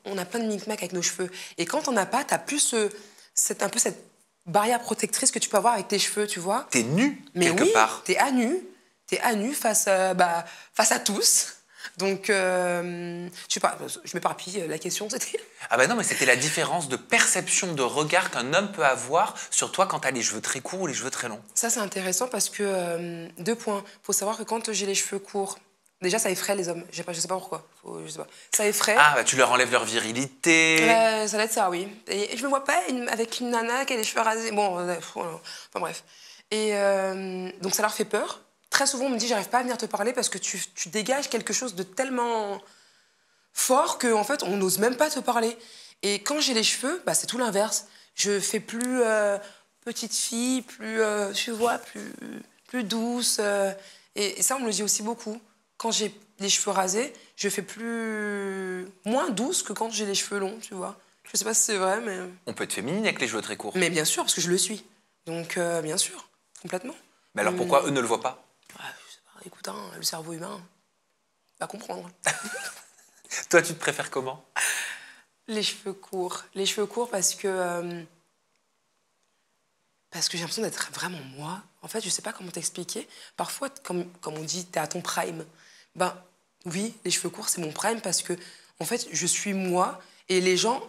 on a plein de micmacs avec nos cheveux. Et quand on n'a pas, t'as plus un peu cette barrière protectrice que tu peux avoir avec tes cheveux, tu vois. T'es nu Mais quelque oui, part. t'es à nu face à tous. Donc, je sais pas, je m'éparpille, la question c'était... Ah bah non, mais c'était la différence de perception, de regard qu'un homme peut avoir sur toi quand t'as les cheveux très courts ou les cheveux très longs. Ça, c'est intéressant parce que, 2 points. Il faut savoir que quand j'ai les cheveux courts, déjà, ça effraie les hommes. Je sais pas pourquoi. Je sais pas. Ça effraie. Ah, bah tu leur enlèves leur virilité. Ça doit être ça, oui. Et je me vois pas avec une nana qui a les cheveux rasés. Bon, enfin bref. Et donc, ça leur fait peur. Très souvent, on me dit, j'arrive pas à venir te parler parce que tu dégages quelque chose de tellement fort qu'en fait, on n'ose même pas te parler. Et quand j'ai les cheveux, c'est tout l'inverse. Je fais plus petite fille, plus, tu vois, plus douce. Et ça, on me le dit aussi beaucoup. Quand j'ai les cheveux rasés, je fais moins douce que quand j'ai les cheveux longs, tu vois. Je sais pas si c'est vrai, mais... On peut être féminine avec les cheveux très courts. Mais bien sûr, parce que je le suis. Donc, bien sûr, complètement. Mais alors pourquoi eux ne le voient pas? Je sais pas, écoute, le cerveau humain va comprendre. Toi, tu te préfères comment? Les cheveux courts. Les cheveux courts parce que j'ai l'impression d'être vraiment moi. En fait, je sais pas comment t'expliquer. Parfois, comme on dit, t'es à ton prime. Oui, les cheveux courts, c'est mon prime parce que, en fait, je suis moi et les gens...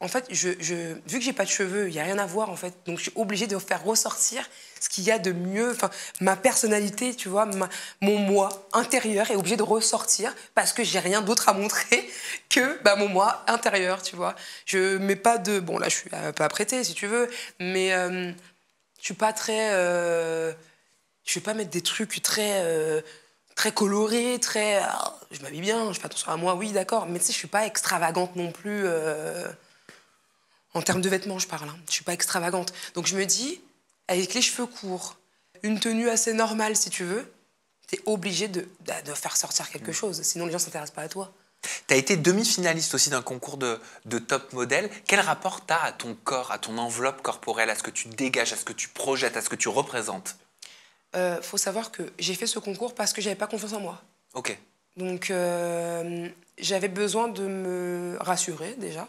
En fait, vu que j'ai pas de cheveux, il y a rien à voir, en fait. Donc, je suis obligée de faire ressortir ce qu'il y a de mieux. Enfin, ma personnalité, tu vois, mon moi intérieur est obligé de ressortir parce que j'ai rien d'autre à montrer que mon moi intérieur, tu vois. Je mets pas de... Bon, là, je suis un peu apprêtée, si tu veux, mais je suis pas très... je vais pas mettre des trucs très colorés, très... je m'habille bien, je fais attention à moi, oui, d'accord, mais tu sais, je suis pas extravagante non plus... En termes de vêtements, je parle. Je suis pas extravagante. Donc je me dis, avec les cheveux courts, une tenue assez normale, si tu veux, t'es obligé de faire sortir quelque chose. Sinon, les gens s'intéressent pas à toi. Tu as été demi-finaliste aussi d'un concours de top modèle. Quel rapport tu as à ton corps, à ton enveloppe corporelle, à ce que tu dégages, à ce que tu projettes, à ce que tu représentes? Faut savoir que j'ai fait ce concours parce que j'avais pas confiance en moi. Ok. Donc j'avais besoin de me rassurer déjà,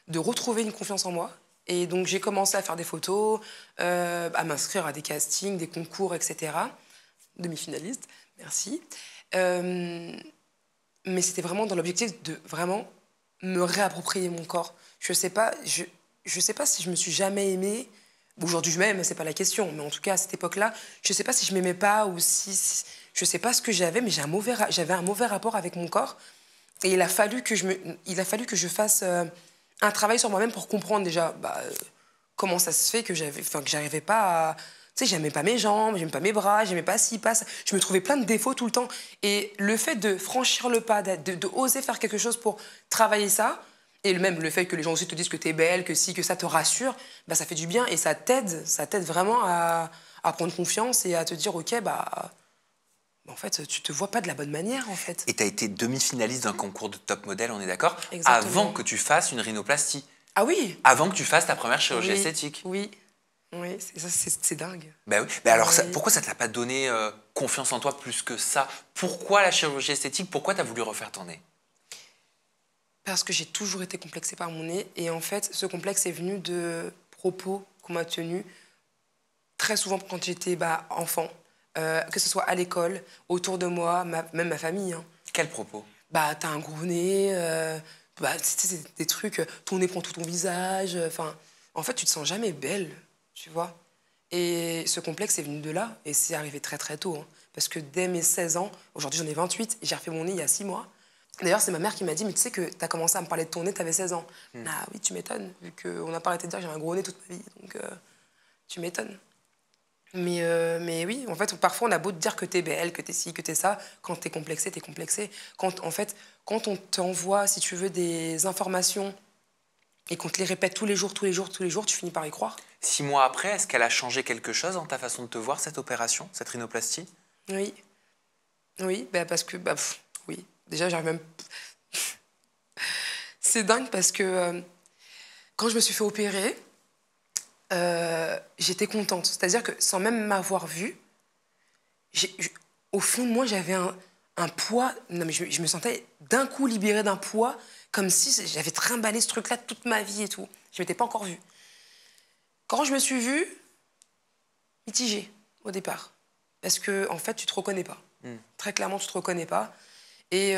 de retrouver une confiance en moi. Et donc, j'ai commencé à faire des photos, à m'inscrire à des castings, des concours, etc. Demi-finaliste, merci. Mais c'était vraiment dans l'objectif de vraiment me réapproprier mon corps. Je sais pas si je me suis jamais aimée. Aujourd'hui, je m'aime, c'est pas la question. Mais en tout cas, à cette époque-là, je sais pas si je m'aimais pas ou si... Je sais pas ce que j'avais, mais j'avais un mauvais rapport avec mon corps. Et il a fallu que je fasse... un travail sur moi-même pour comprendre déjà comment ça se fait que j'arrivais pas à... Tu sais, j'aimais pas mes jambes, j'aimais pas mes bras, j'aimais pas ci, pas ça. Je me trouvais plein de défauts tout le temps. Et le fait de franchir le pas, de oser faire quelque chose pour travailler ça, et même le fait que les gens aussi te disent que t'es belle, que si, que ça te rassure, ça fait du bien et ça t'aide vraiment à prendre confiance et à te dire, ok, en fait, tu te vois pas de la bonne manière, en fait. Et tu as été demi-finaliste d'un concours de top modèle, on est d'accord? Exactement. Avant que tu fasses une rhinoplastie. Ah oui. Avant que tu fasses ta première chirurgie Oui, esthétique. Oui, oui, c'est dingue. Ben oui. Mais alors, Oui. pourquoi ça ne t'a pas donné confiance en toi plus que ça? Pourquoi la chirurgie esthétique? Pourquoi tu as voulu refaire ton nez? Parce que j'ai toujours été complexée par mon nez. Et en fait, ce complexe est venu de propos qu'on m'a tenus très souvent quand j'étais enfant. Que ce soit à l'école, autour de moi, même ma famille. Hein. Quel propos? T'as un gros nez, c'est des trucs, ton nez prend tout ton visage. Enfin, en fait, tu te sens jamais belle, tu vois. Et ce complexe est venu de là, et c'est arrivé très très tôt. Hein, parce que dès mes 16 ans, aujourd'hui j'en ai 28, et j'ai refait mon nez il y a 6 mois. D'ailleurs, c'est ma mère qui m'a dit, mais tu sais que t'as commencé à me parler de ton nez, t'avais 16 ans. Ah oui, tu m'étonnes, vu qu'on n'a pas arrêté de dire que j'avais un gros nez toute ma vie, donc tu m'étonnes. Mais oui, en fait, parfois on a beau te dire que t'es belle, que t'es ci, que t'es ça, quand t'es complexé, t'es complexé. En fait, quand on t'envoie, si tu veux, des informations et qu'on te les répète tous les jours, tous les jours, tous les jours, tu finis par y croire. 6 mois après, est-ce qu'elle a changé quelque chose dans ta façon de te voir, cette opération, cette rhinoplastie? Oui, oui, parce que, oui, déjà j'arrive même... C'est dingue parce que quand je me suis fait opérer, j'étais contente. C'est-à-dire que sans même m'avoir vue, au fond de moi, j'avais un poids. Non, mais je me sentais d'un coup libérée d'un poids, comme si j'avais trimballé ce truc-là toute ma vie et tout. Je ne m'étais pas encore vue. Quand je me suis vue, mitigée au départ. Parce que, en fait, tu ne te reconnais pas. Très clairement, tu ne te reconnais pas. Et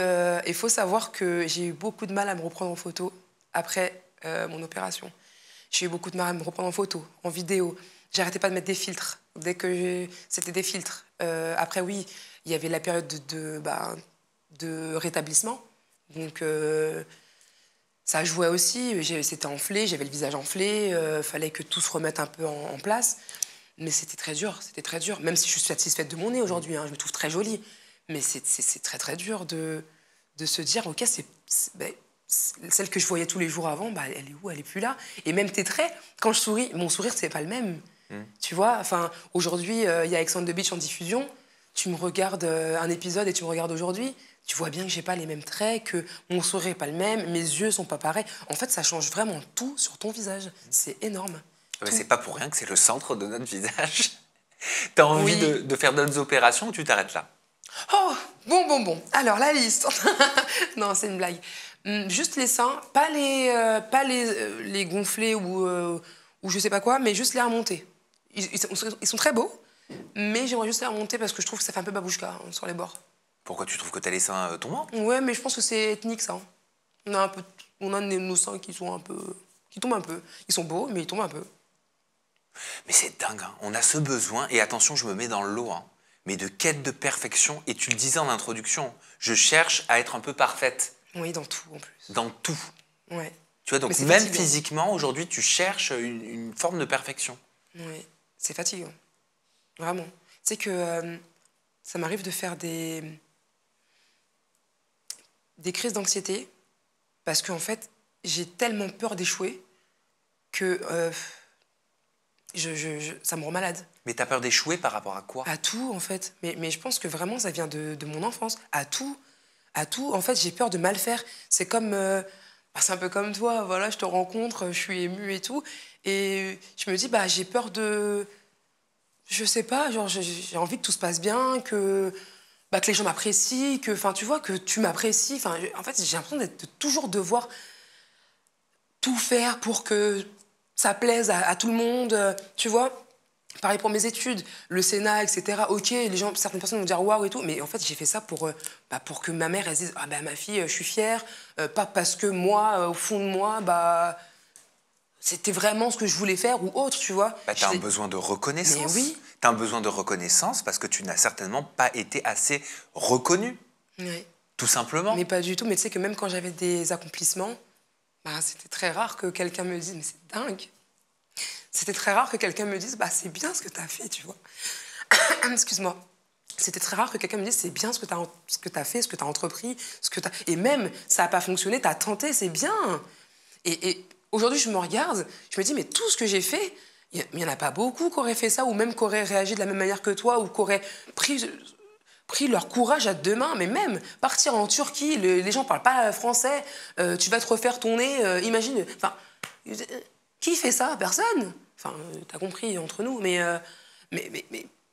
il faut savoir que j'ai eu beaucoup de mal à me reprendre en photo après mon opération. J'ai eu beaucoup de mal à me reprendre en photo, en vidéo. J'arrêtais pas de mettre des filtres. Dès que c'était des filtres. Après, oui, il y avait la période de rétablissement. Donc, ça jouait aussi. C'était enflé, j'avais le visage enflé. Fallait que tout se remette un peu en place. Mais c'était très dur, c'était très dur. Même si je suis satisfaite de mon nez aujourd'hui, hein, je me trouve très jolie. Mais c'est très, très dur de se dire, OK, celle que je voyais tous les jours avant, elle est où? Elle est plus là. Et même tes traits, quand je souris, mon sourire, c'est pas le même. Tu vois, enfin, aujourd'hui, il y a Ex on the Beach en diffusion. Tu me regardes un épisode et tu me regardes aujourd'hui. Tu vois bien que j'ai pas les mêmes traits, que mon sourire est pas le même, mes yeux sont pas pareils. En fait, ça change vraiment tout sur ton visage. C'est énorme. Mais c'est pas pour rien que c'est le centre de notre visage. T'as envie Oui. de faire d'autres opérations ou tu t'arrêtes là? Oh, bon. Alors, la liste. Non, c'est une blague. Juste les seins, pas les gonfler ou je sais pas quoi, mais juste les remonter. Ils sont très beaux, mais j'aimerais juste les remonter parce que je trouve que ça fait un peu babouchka hein, sur les bords. Pourquoi tu trouves que t'as les seins tombants? Ouais, mais je pense que c'est ethnique, ça. Hein. On a nos seins qui tombent un peu. Ils sont beaux, mais ils tombent un peu. Mais c'est dingue, hein. On a ce besoin, et attention, je me mets dans le lot, hein, mais de quête de perfection, et tu le disais en introduction, je cherche à être un peu parfaite. Oui, dans tout, en plus. Dans tout. Ouais. Tu vois, donc Mais c'est même fatigant. physiquement, aujourd'hui, tu cherches une forme de perfection. Oui, c'est fatigant. Vraiment. Tu sais que ça m'arrive de faire des crises d'anxiété parce qu'en fait, j'ai tellement peur d'échouer que ça me rend malade. Mais t'as peur d'échouer par rapport à quoi? À tout, en fait. Mais je pense que vraiment, ça vient de mon enfance. À tout. À tout. En fait, j'ai peur de mal faire. C'est comme... c'est un peu comme toi. Voilà, je te rencontre, je suis émue et tout. Et je me dis, j'ai peur de... Je sais pas, genre, j'ai envie que tout se passe bien, que les gens m'apprécient, enfin, tu vois, que tu m'apprécies. Enfin, en fait, j'ai l'impression de toujours devoir tout faire pour que ça plaise à tout le monde, tu vois. Pareil pour mes études, le Sénat, etc. Ok, certaines personnes vont dire waouh et tout, mais en fait, j'ai fait ça pour que ma mère, elle se dise ah ma fille, je suis fière, pas parce que moi, au fond de moi, c'était vraiment ce que je voulais faire ou autre, tu vois. T'as un besoin de reconnaissance. Mais oui. T'as un besoin de reconnaissance parce que tu n'as certainement pas été assez reconnu. Oui. Tout simplement. Mais pas du tout. Mais tu sais que même quand j'avais des accomplissements, c'était très rare que quelqu'un me dise mais c'est dingue. C'était très rare que quelqu'un me dise c'est bien ce que tu as fait, tu vois. Excuse-moi. C'était très rare que quelqu'un me dise c'est bien ce que tu as fait, ce que tu as entrepris, et même ça n'a pas fonctionné, tu as tenté, c'est bien. Et aujourd'hui, je me regarde, je me dis mais tout ce que j'ai fait, il n'y en a pas beaucoup qui auraient fait ça ou même qui auraient réagi de la même manière que toi ou qui auraient pris leur courage à deux mains, mais même partir en Turquie, les gens ne parlent pas français, tu vas te refaire ton nez, imagine. Enfin, Qui fait ça? Personne. Enfin, t'as compris entre nous, mais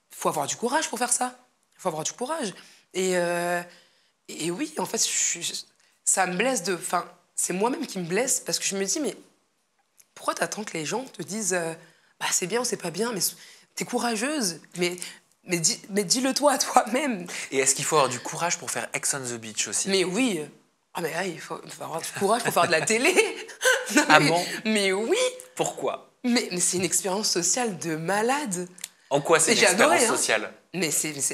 faut avoir du courage pour faire ça. Il faut avoir du courage. Et oui, en fait, ça me blesse de... Enfin, c'est moi-même qui me blesse parce que je me dis, mais pourquoi t'attends que les gens te disent bah, c'est bien ou c'est pas bien, mais t'es courageuse, mais dis-le toi à toi-même. Et est-ce qu'il faut avoir du courage pour faire Ex on the Beach aussi? Mais oui. Ah, mais ouais, il faut avoir du courage pour faire de la télé. Non, Ah mais, bon? mais oui. Pourquoi? Mais c'est une expérience sociale de malade. En quoi c'est Et une j'ai adoré, expérience hein. sociale? Mais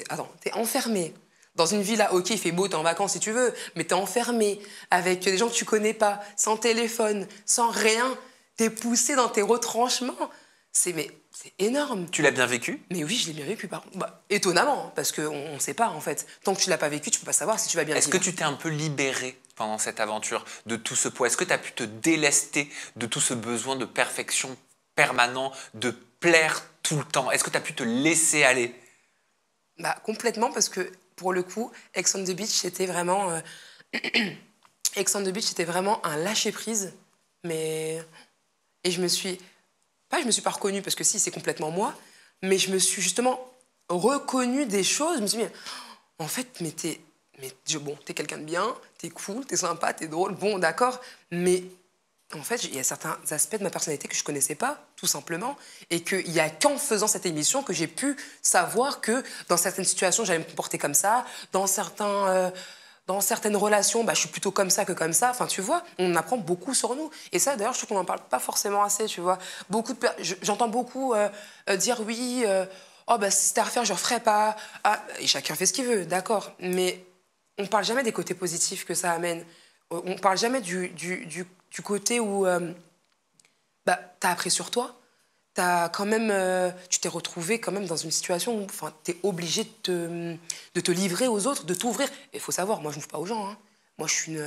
attends, t'es enfermé dans une villa, ok, il fait beau, t'es en vacances si tu veux, mais t'es enfermé avec des gens que tu connais pas, sans téléphone, sans rien, t'es poussé dans tes retranchements. C'est énorme. Tu l'as bien vécu? Mais oui, je l'ai bien vécu, par contre. Bah, étonnamment, parce qu'on ne sait pas, en fait. Tant que tu l'as pas vécu, tu peux pas savoir si tu vas bien le Est-ce vivre. que tu t'es un peu libéré pendant cette aventure de tout ce poids? Est-ce que tu as pu te délester de tout ce besoin de perfection permanent, de plaire tout le temps? Est-ce que tu as pu te laisser aller? Bah, complètement, parce que, pour le coup, Ex on the Beach, c'était vraiment... Ex on the Beach, c'était vraiment un lâcher-prise. Mais... Et je me suis pas reconnue, parce que si, c'est complètement moi, mais je me suis justement reconnue des choses. Je me suis dit, en fait, bon, t'es quelqu'un de bien, t'es cool, t'es sympa, t'es drôle, bon, d'accord, mais en fait, il y a certains aspects de ma personnalité que je connaissais pas, tout simplement, et qu'il y a qu'en faisant cette émission que j'ai pu savoir que dans certaines situations, j'allais me comporter comme ça, dans certaines relations, bah, je suis plutôt comme ça que comme ça. Enfin, tu vois, on apprend beaucoup sur nous. Et ça, d'ailleurs, je trouve qu'on n'en parle pas forcément assez, tu vois. J'entends beaucoup dire oui, oh, bah, si c'était à refaire, je ne referais pas. Ah, et chacun fait ce qu'il veut, d'accord. Mais on ne parle jamais des côtés positifs que ça amène. On ne parle jamais du côté où bah, tu as appris sur toi. Tu t'es retrouvé quand même dans une situation où tu es obligé de te livrer aux autres, de t'ouvrir. Et il faut savoir, moi, je n'ouvre pas aux gens. Hein. Moi, je suis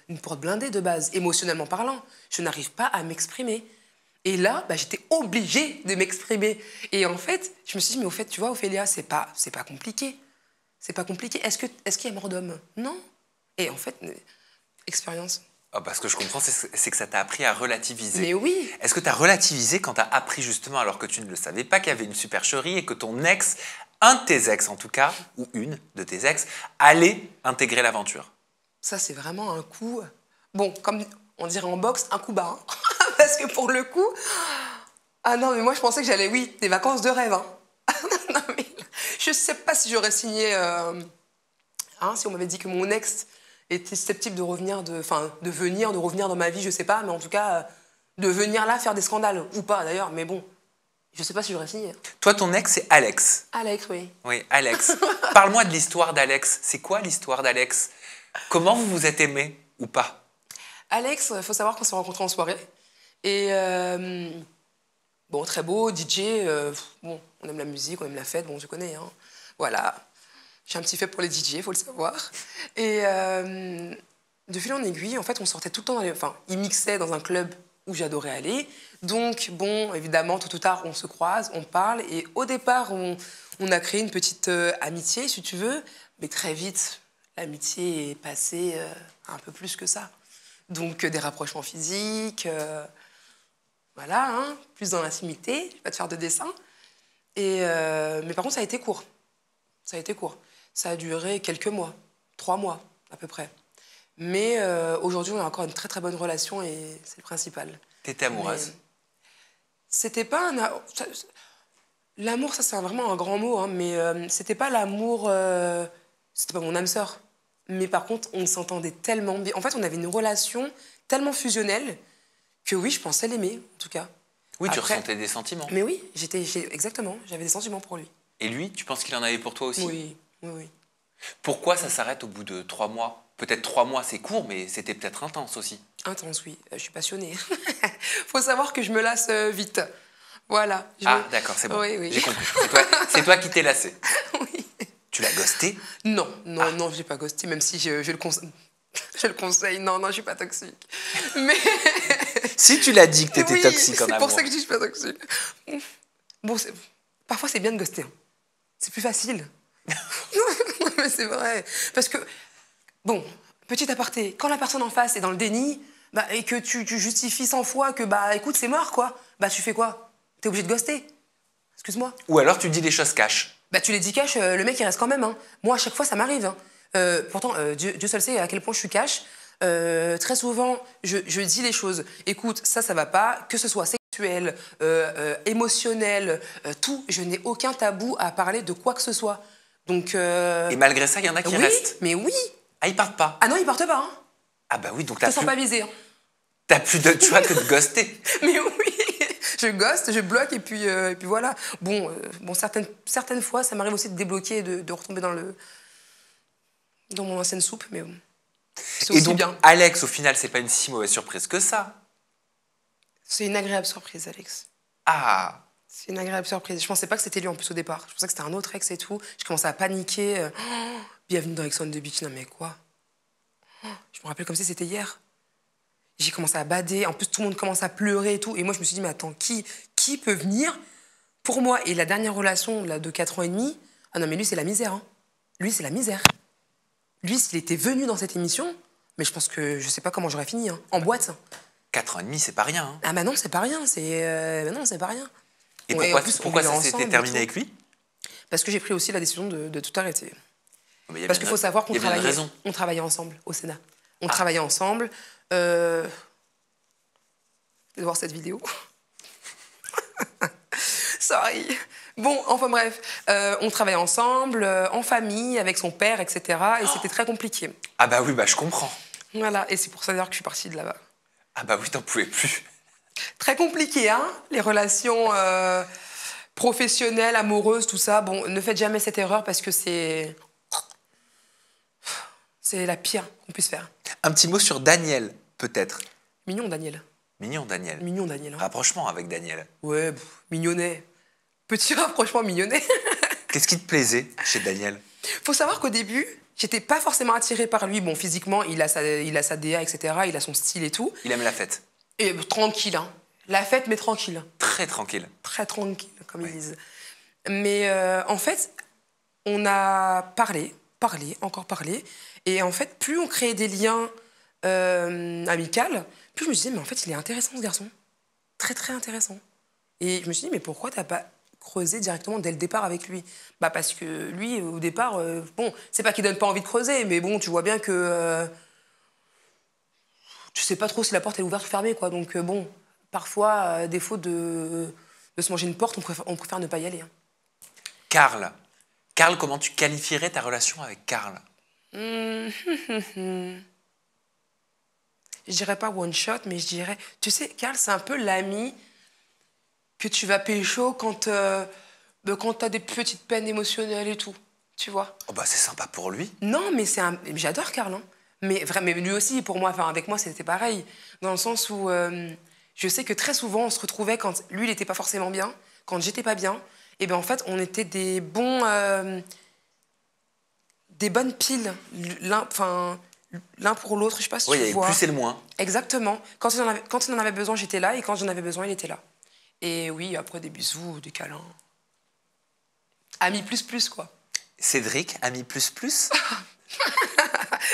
une porte blindée de base, émotionnellement parlant. Je n'arrive pas à m'exprimer. Et là, bah, j'étais obligée de m'exprimer. Et en fait, je me suis dit, mais au fait, tu vois, Ophélia, c'est pas compliqué. C'est pas compliqué. Est-ce qu'il y a mort d'homme? Non. Et en fait, expérience. Ah bah, ce que je comprends, c'est que ça t'a appris à relativiser. Mais oui. Est-ce que tu as relativisé quand tu as appris justement, alors que tu ne le savais pas, qu'il y avait une supercherie et que ton ex, un de tes ex en tout cas, ou une de tes ex, allait intégrer l'aventure? Ça, c'est vraiment un coup... Bon, comme on dirait en boxe, un coup bas. Hein. Parce que pour le coup... Ah non, mais moi, je pensais que j'allais, oui, des vacances de rêve. Hein. Non, mais je sais pas si j'aurais signé... si on m'avait dit que mon ex était susceptible de revenir, de revenir dans ma vie, je sais pas, mais en tout cas, de venir là faire des scandales, ou pas d'ailleurs, mais bon, je sais pas si j'aurais signé. Toi, ton ex, c'est Alex. Alex, oui. Oui, Alex. Parle-moi de l'histoire d'Alex. C'est quoi l'histoire d'Alex? Comment vous vous êtes aimés ou pas? Alex, il faut savoir qu'on s'est rencontrés en soirée. Et bon, très beau, DJ, bon, on aime la musique, on aime la fête, bon, tu connais, hein. Voilà. J'ai un petit fait pour les DJ, il faut le savoir. Et de fil en aiguille, en fait, on sortait tout le temps il mixait dans un club où j'adorais aller. Donc, bon, évidemment, tôt ou tard, on se croise, on parle. Et au départ, on a créé une petite amitié, si tu veux. Mais très vite, l'amitié est passée un peu plus que ça. Donc, des rapprochements physiques, voilà, hein, plus dans l'intimité. Je ne vais pas te faire de dessin. Mais par contre, ça a été court. Ça a été court. Ça a duré quelques mois, 3 mois à peu près. Mais aujourd'hui, on a encore une très très bonne relation et c'est le principal. T'étais amoureuse? C'était pas un... L'amour, ça c'est vraiment un grand mot, hein, mais c'était pas l'amour... C'était pas mon âme sœur. Mais par contre, on s'entendait tellement bien. En fait, on avait une relation tellement fusionnelle que oui, je pensais l'aimer, en tout cas. Oui, tu Après, ressentais des sentiments. Mais oui, exactement, j'avais des sentiments pour lui. Et lui, tu penses qu'il en avait pour toi aussi? Oui, oui, oui. Pourquoi ça s'arrête au bout de 3 mois? Peut-être 3 mois, c'est court, mais c'était peut-être intense aussi. Intense, oui. Je suis passionnée. Faut savoir que je me lasse vite. Voilà. D'accord, c'est bon. Oui, oui. J'ai compris. C'est toi qui t'es lassé. Oui. Tu l'as ghosté? Non, je l'ai pas ghosté, même si je le conseille. Je le conseille. Non, je suis pas toxique. Mais... Si tu l'as dit que t'étais oui, toxique en amour. c'est pour ça que je dis que je suis pas toxique. Bon, parfois c'est bien de ghoster. Hein. C'est plus facile. Non, mais c'est vrai. Parce que, bon, petit aparté, quand la personne en face est dans le déni, bah, et que tu justifies 100 fois que, bah, écoute, c'est mort, quoi. Bah, tu fais quoi? T'es obligé de ghoster. Excuse-moi. Ou alors tu dis les choses cash. Bah, tu les dis cash, le mec, il reste quand même. Hein. Moi, à chaque fois, ça m'arrive. Hein. Pourtant, Dieu seul sait à quel point je suis cash. Très souvent, je dis les choses. Écoute, ça va pas. Que ce soit sexuel, émotionnel, tout. Je n'ai aucun tabou à parler de quoi que ce soit. Donc, Et malgré ça, il y en a qui oui, restent. mais oui. Ah, ils partent pas. Ah non, ils partent pas. Hein. Ah bah oui, donc Je te sens pas visé. Hein. t'as plus de choix que de ghoster. Mais oui, je ghost, je bloque et puis voilà. Bon, certaines fois, ça m'arrive aussi de débloquer et de retomber dans mon ancienne soupe, mais bon. C'est Et aussi donc, bien. Alex, au final, c'est pas une si mauvaise surprise que ça. C'est une agréable surprise, Alex. Ah, C'est une agréable surprise. Je pensais pas que c'était lui en plus au départ. Je pensais que c'était un autre ex et tout. Je commençais à paniquer. Oh, bienvenue dans Ex on the Beach. Non mais quoi? Oh, je me rappelle comme si c'était hier. J'ai commencé à bader. En plus, tout le monde commence à pleurer et tout. Et moi, je me suis dit, mais attends, qui peut venir pour moi? Et la dernière relation là, de 4 ans et demi, ah non mais lui, c'est la misère. Hein. Lui, c'est la misère. Lui, s'il était venu dans cette émission, mais je pense que je sais pas comment j'aurais fini. Hein. En boîte. 4 ans et demi, c'est pas rien. Hein. Ah bah non, c'est pas rien. Non, c'est pas rien. Et Ouais, pourquoi, en plus, pourquoi on ça vivait s'était ensemble terminé et tout. avec lui? Parce que j'ai pris aussi la décision de tout arrêter. Mais il y avait Parce qu'il faut savoir qu'on il y avait une travaillait, raison. on travaillait ensemble au Sénat. On travaillait ensemble. Je vais voir cette vidéo. Sorry. Bon, enfin bref. On travaillait ensemble, en famille, avec son père, etc. Et c'était très compliqué. Ah bah oui, bah je comprends. Voilà. Et c'est pour ça d'ailleurs que je suis partie de là-bas. Ah bah oui, t'en pouvais plus. Très compliqué, hein, les relations professionnelles, amoureuses, tout ça. Bon, ne faites jamais cette erreur parce que c'est la pire qu'on puisse faire. Un petit mot sur Daniel, peut-être. Mignon, Daniel. Mignon, Daniel. Mignon, Daniel. Hein. Rapprochement avec Daniel. Ouais, mignonnet. Petit rapprochement mignonnet. Qu'est-ce qui te plaisait chez Daniel? Faut savoir qu'au début, j'étais pas forcément attirée par lui. Bon, physiquement, il a sa DA, etc. Il a son style et tout. Il aime la fête. Et tranquille, hein. La fête, mais tranquille. Très tranquille. Très tranquille, comme Ouais. ils disent. Mais en fait, on a parlé, encore parlé. Et en fait, plus on créait des liens amicaux, plus je me disais, mais en fait, il est intéressant, ce garçon. Très, très intéressant. Et je me suis dit, mais pourquoi t'as pas creusé directement dès le départ avec lui? Bah parce que lui, au départ, bon, c'est pas qu'il donne pas envie de creuser, mais bon, tu vois bien que tu sais pas trop si la porte est ouverte ou fermée, quoi. Donc bon, parfois, à défaut de se manger une porte, on préfère ne pas y aller. Hein. Karl. Karl, comment tu qualifierais ta relation avec Karl? Je dirais pas one shot, mais je dirais... Tu sais, Karl, c'est un peu l'ami que tu vas pécho quand t'as des petites peines émotionnelles et tout, tu vois. Oh bah c'est sympa pour lui. Non, mais j'adore Karl, hein. Mais lui aussi, pour moi, enfin avec moi, c'était pareil. Dans le sens où je sais que très souvent, on se retrouvait quand lui, il n'était pas forcément bien, quand j'étais pas bien. Et bien en fait, on était des bonnes piles, l'un pour l'autre, je sais pas si Oui, il y tu avait vois. le plus et le moins. Exactement. Quand il en avait besoin, j'étais là, et quand j'en avais besoin, il était là. Et oui, après des bisous, des câlins. Ami plus, quoi. Cédric, ami plus plus.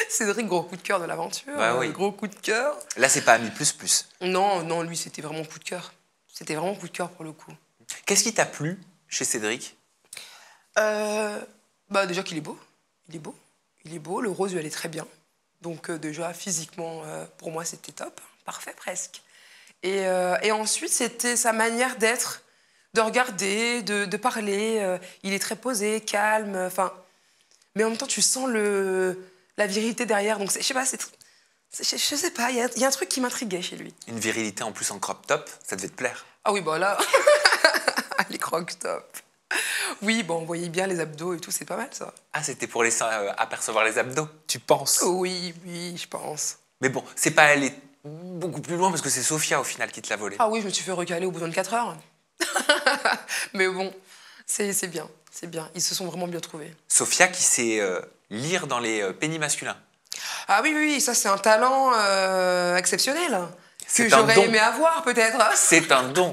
Cédric, gros coup de cœur de l'aventure. Bah oui. Gros coup de cœur. Là, c'est pas ami plus plus. Non, lui, c'était vraiment coup de cœur. C'était vraiment coup de cœur pour le coup. Qu'est-ce qui t'a plu chez Cédric? Bah déjà qu'il est beau. Il est beau. Le rose lui allait très bien. Donc déjà, physiquement, pour moi, c'était top. Parfait, presque. Et ensuite, c'était sa manière d'être, de regarder, de parler. Il est très posé, calme. Enfin, mais en même temps, tu sens la virilité derrière. Donc, je sais pas, je sais pas, il y a un truc qui m'intriguait chez lui. Une virilité en plus en crop top, ça devait te plaire. Ah oui, bah là, les croque-top. Oui, bon, on voyait bien les abdos et tout, c'est pas mal, ça. Ah, c'était pour apercevoir les abdos, tu penses? Oui, je pense. Mais bon, c'est pas aller beaucoup plus loin parce que c'est Sophia au final qui te l'a volé. Ah oui, je me suis fait recaler au bout de 24 heures. Mais bon, c'est bien, c'est bien. Ils se sont vraiment bien trouvés. Sophia qui sait lire dans les pénis masculins. Ah oui, ça c'est un talent exceptionnel. Que C'est un j'aurais don. aimé avoir, peut-être. C'est un don.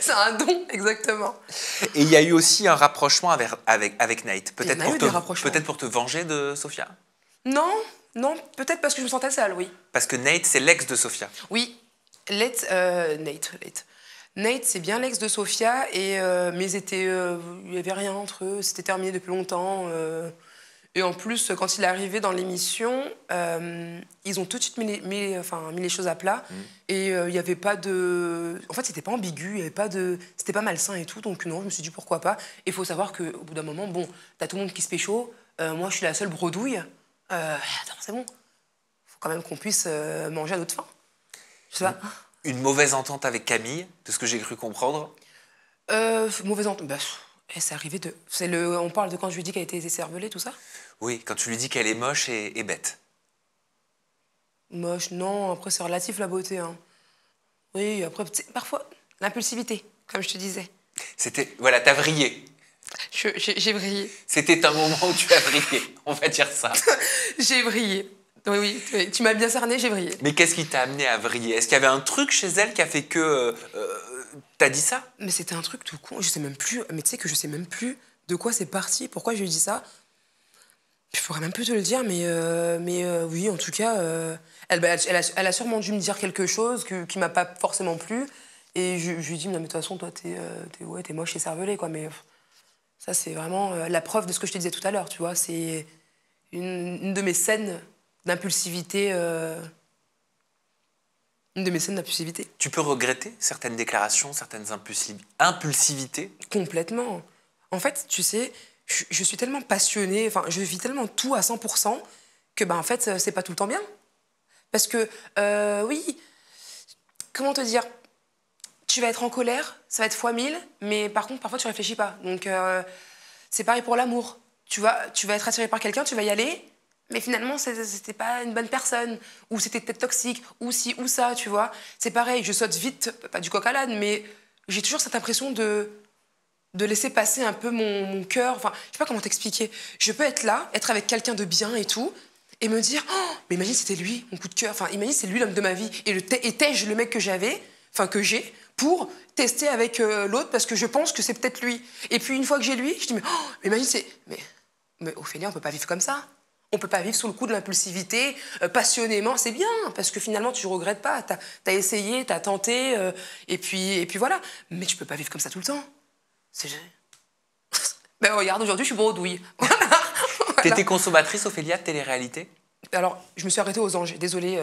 C'est un don, exactement. Et il y a eu aussi un rapprochement avec Nate. Il y en a eu des rapprochements. Peut-être pour te venger de Sophia. Non, Non, peut-être parce que je me sentais seule, oui. Parce que Nate, c'est l'ex de Sophia. Oui, Nate, c'est bien l'ex de Sophia, mais il n'y avait rien entre eux, c'était terminé depuis longtemps. Et en plus, quand il est arrivé dans l'émission, ils ont tout de suite mis les choses à plat. Et il n'y avait pas de... En fait, c'était pas ambigu, il y avait pas de... C'était pas malsain et tout, donc non, je me suis dit pourquoi pas. Et il faut savoir qu'au bout d'un moment, bon, t'as tout le monde qui se pécho, moi je suis la seule bredouille. Attends, c'est bon. Faut quand même qu'on puisse manger à notre faim. Je sais pas. Une mauvaise entente avec Camille, de ce que j'ai cru comprendre. Mauvaise entente. Bah, c'est arrivé de... On parle de quand je lui dis qu'elle a été écervelée, tout ça? Oui, quand tu lui dis qu'elle est moche et bête. Moche, non. Après, c'est relatif, la beauté. Hein. Oui, après, parfois, l'impulsivité, comme je te disais. C'était... Voilà, t'as vrillé. J'ai brillé. C'était un moment où tu as brillé, on va dire ça. J'ai brillé. Oui, tu m'as bien cerné, j'ai brillé. Mais qu'est-ce qui t'a amené à vriller? Est-ce qu'il y avait un truc chez elle qui a fait que t'as dit ça? Mais c'était un truc tout con, je sais même plus. Mais tu sais que je sais même plus de quoi c'est parti, pourquoi je lui ai dit ça. Je pourrais même plus te le dire, mais oui, en tout cas, elle a sûrement dû me dire quelque chose qui m'a pas forcément plu. Et je lui ai dit, non, mais de toute façon, toi, t'es moche et cervelé, quoi. Mais ça, c'est vraiment la preuve de ce que je te disais tout à l'heure, tu vois. C'est une de mes scènes d'impulsivité. Une de mes scènes d'impulsivité. Tu peux regretter certaines déclarations, certaines impulsivités? Complètement. En fait, tu sais, je suis tellement passionnée, enfin, je vis tellement tout à 100% que, en fait, c'est pas tout le temps bien. Parce que, oui, comment te dire, tu vas être en colère, ça va être fois 1000, mais par contre, parfois, tu réfléchis pas. Donc, c'est pareil pour l'amour. Tu vas être attiré par quelqu'un, tu vas y aller, mais finalement, c'était pas une bonne personne, ou c'était peut-être toxique, ou ci, ou ça, tu vois. C'est pareil, je saute vite, pas du coq à l'âne, mais j'ai toujours cette impression de laisser passer un peu mon cœur. Enfin, je sais pas comment t'expliquer. Je peux être là, être avec quelqu'un de bien et tout, et me dire, oh, mais imagine c'était lui, mon coup de cœur. Enfin, imagine c'est lui l'homme de ma vie. Et étais-je le mec que j'ai, pour tester avec l'autre, parce que je pense que c'est peut-être lui. Et puis une fois que j'ai lui, je dis, mais imagine c'est... Mais Ophélia, on peut pas vivre comme ça. On peut pas vivre sous le coup de l'impulsivité, passionnément. C'est bien, parce que finalement, tu regrettes pas. T'as essayé, t'as tenté, et puis voilà. Mais tu peux pas vivre comme ça tout le temps. C'est... Ben regarde, aujourd'hui, je suis bredouille. Voilà. T'étais consommatrice, Ophélia, de télé-réalité? Alors, je me suis arrêtée aux Anges, désolée,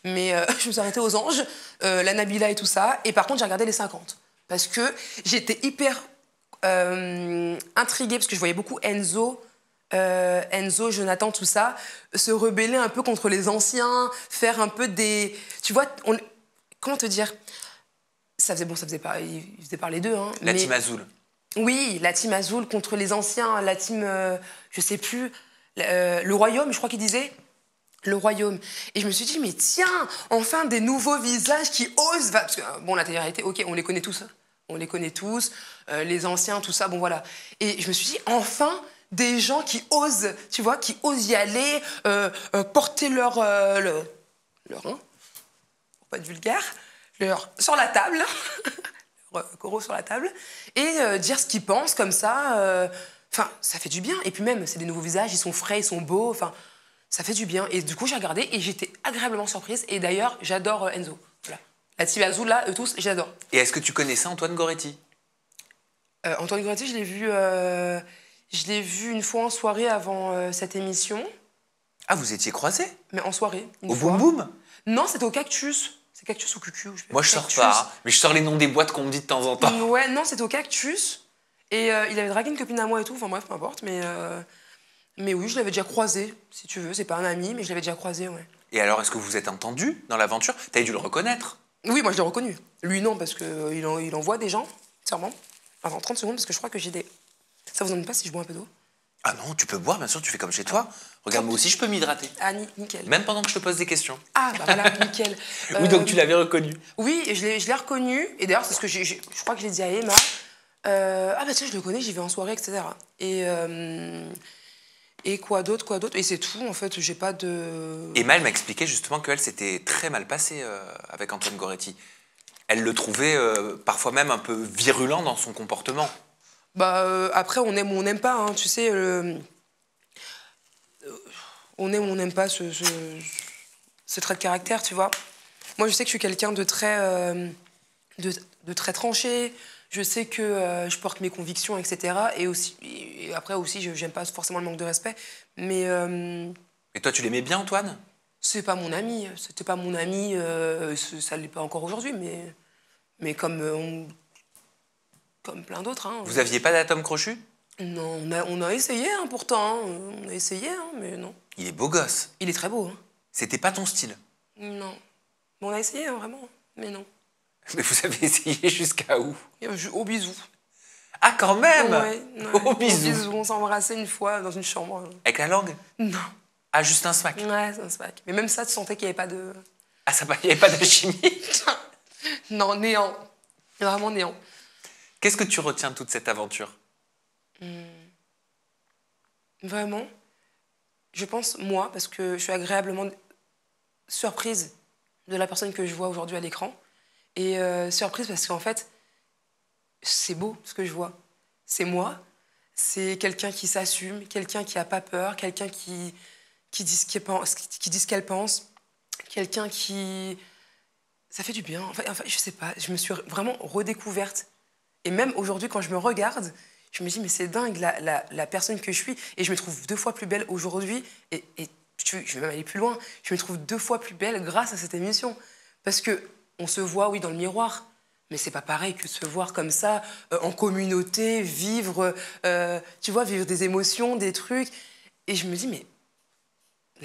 mais je me suis arrêtée aux Anges, la Nabila et tout ça, et par contre, j'ai regardé les 50. Parce que j'étais hyper intriguée, parce que je voyais beaucoup Enzo, Jonathan, tout ça, se rebeller un peu contre les anciens, faire un peu des... Tu vois, comment te dire? Il faisait parler d'eux. Hein, la team Azul. Oui, la team Azul contre les anciens, la team, je sais plus, le Royaume, je crois qu'il disait. Le Royaume. Et je me suis dit, mais tiens, enfin des nouveaux visages qui osent... Parce que, bon, la télé-réalité, ok, on les connaît tous. Hein. On les connaît tous, les anciens, tout ça, bon voilà. Et je me suis dit, enfin, des gens qui osent, tu vois, qui osent y aller, porter leur hein, pour pas être vulgaire, sur la table, leur coraux sur la table, et dire ce qu'ils pensent comme ça. Enfin, ça fait du bien. Et puis même, c'est des nouveaux visages, ils sont frais, ils sont beaux, enfin, ça fait du bien. Et du coup, j'ai regardé et j'étais agréablement surprise. Et d'ailleurs, j'adore Enzo. Voilà. La team Azul, là, eux tous, j'adore. Et est-ce que tu connaissais Antoine Goretti? Antoine Goretti, je l'ai vu une fois en soirée avant cette émission. Ah, vous étiez croisés? Mais en soirée, une Au fois. Boum Boum? Non, c'était au Cactus. C'est Cactus ou Cucu? Moi, je sors pas, hein, mais je sors les noms des boîtes qu'on me dit de temps en temps. Ouais, non, c'était au Cactus. Et il avait dragué une copine à moi et tout. Enfin bref, peu importe. Mais oui, je l'avais déjà croisé, si tu veux. C'est pas un ami, mais je l'avais déjà croisé, ouais. Et alors, est-ce que vous êtes entendus dans l'aventure? T'as dû le reconnaître. Oui, moi je l'ai reconnu. Lui, non, parce qu'il envoie des gens, sûrement. Avant 30 secondes, parce que je crois que j'ai des... Ça vous emmène pas si je bois un peu d'eau? Ah non, tu peux boire, bien sûr, tu fais comme chez toi. Regarde, moi aussi, je peux m'hydrater. Ah, nickel. Même pendant que je te pose des questions. Ah, bah voilà, nickel. Oui, donc tu l'avais reconnu. Oui, je l'ai reconnu. Et d'ailleurs, c'est ce que je crois que je l'ai dit à Emma. Ah bah tiens, je le connais, j'y vais en soirée, etc. Et quoi d'autre? Et c'est tout, en fait, j'ai pas de... Emma, elle m'a expliqué justement qu'elle s'était très mal passée avec Antoine Goretti. Elle le trouvait parfois même un peu virulent dans son comportement. Bah, après, on aime ou on n'aime pas, hein, tu sais. on aime ou on n'aime pas ce trait de caractère, tu vois. Moi, je sais que je suis quelqu'un de très tranché. Je sais que je porte mes convictions, etc. Et après aussi, je n'aime pas forcément le manque de respect. Mais Et toi, tu l'aimais bien, Antoine? c'est pas mon ami. C'était pas mon ami. Ça ne l'est pas encore aujourd'hui. Mais comme plein d'autres. Hein. Vous aviez pas d'atome crochu? Non, on a essayé hein, pourtant. Hein. On a essayé, hein, mais non. Il est beau gosse. Il est très beau. Hein. C'était pas ton style. Non. On a essayé, hein, vraiment. Mais non. Mais vous avez essayé jusqu'à où? Au bisou. Ah, quand même! Ouais, Au bisou. On s'embrassait une fois dans une chambre. Avec la langue? Non. Ah, juste un smack? Ouais, c'est un smack. Mais même ça, tu sentais qu'il n'y avait pas de... Ah, ça, il n'y avait pas de chimie? Non, néant. Vraiment néant. Qu'est-ce que tu retiens de toute cette aventure? Vraiment, je pense, moi, parce que je suis agréablement surprise de la personne que je vois aujourd'hui à l'écran. Et surprise parce qu'en fait, c'est beau ce que je vois. C'est moi, c'est quelqu'un qui s'assume, quelqu'un qui n'a pas peur, quelqu'un qui dit ce qu'elle pense, quelqu'un qui... Ça fait du bien. Enfin, je sais pas, je me suis vraiment redécouverte. Et même aujourd'hui, quand je me regarde, je me dis, mais c'est dingue la personne que je suis. Et je me trouve 2 fois plus belle aujourd'hui. Et je vais même aller plus loin. Je me trouve 2 fois plus belle grâce à cette émission. Parce qu'on se voit, oui, dans le miroir. Mais c'est pas pareil que de se voir comme ça, en communauté, vivre, tu vois, vivre des émotions, des trucs. Et je me dis, mais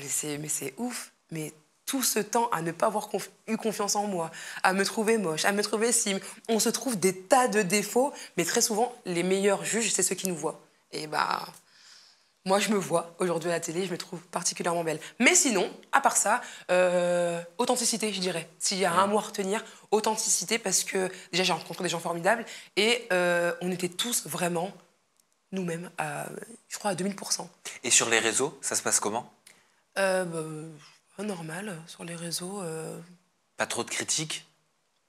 c'est ouf. Mais tout ce temps à ne pas avoir eu confiance en moi, à me trouver moche, à me trouver si... On se trouve des tas de défauts, mais très souvent, les meilleurs juges, c'est ceux qui nous voient. Et bah, moi, je me vois aujourd'hui à la télé, je me trouve particulièrement belle. Mais sinon, à part ça, authenticité, je dirais. S'il y a un mot à retenir, authenticité, parce que déjà, j'ai rencontré des gens formidables et on était tous vraiment nous-mêmes, je crois, à 2000%. Et sur les réseaux, ça se passe comment? Normal, sur les réseaux. Pas trop de critiques?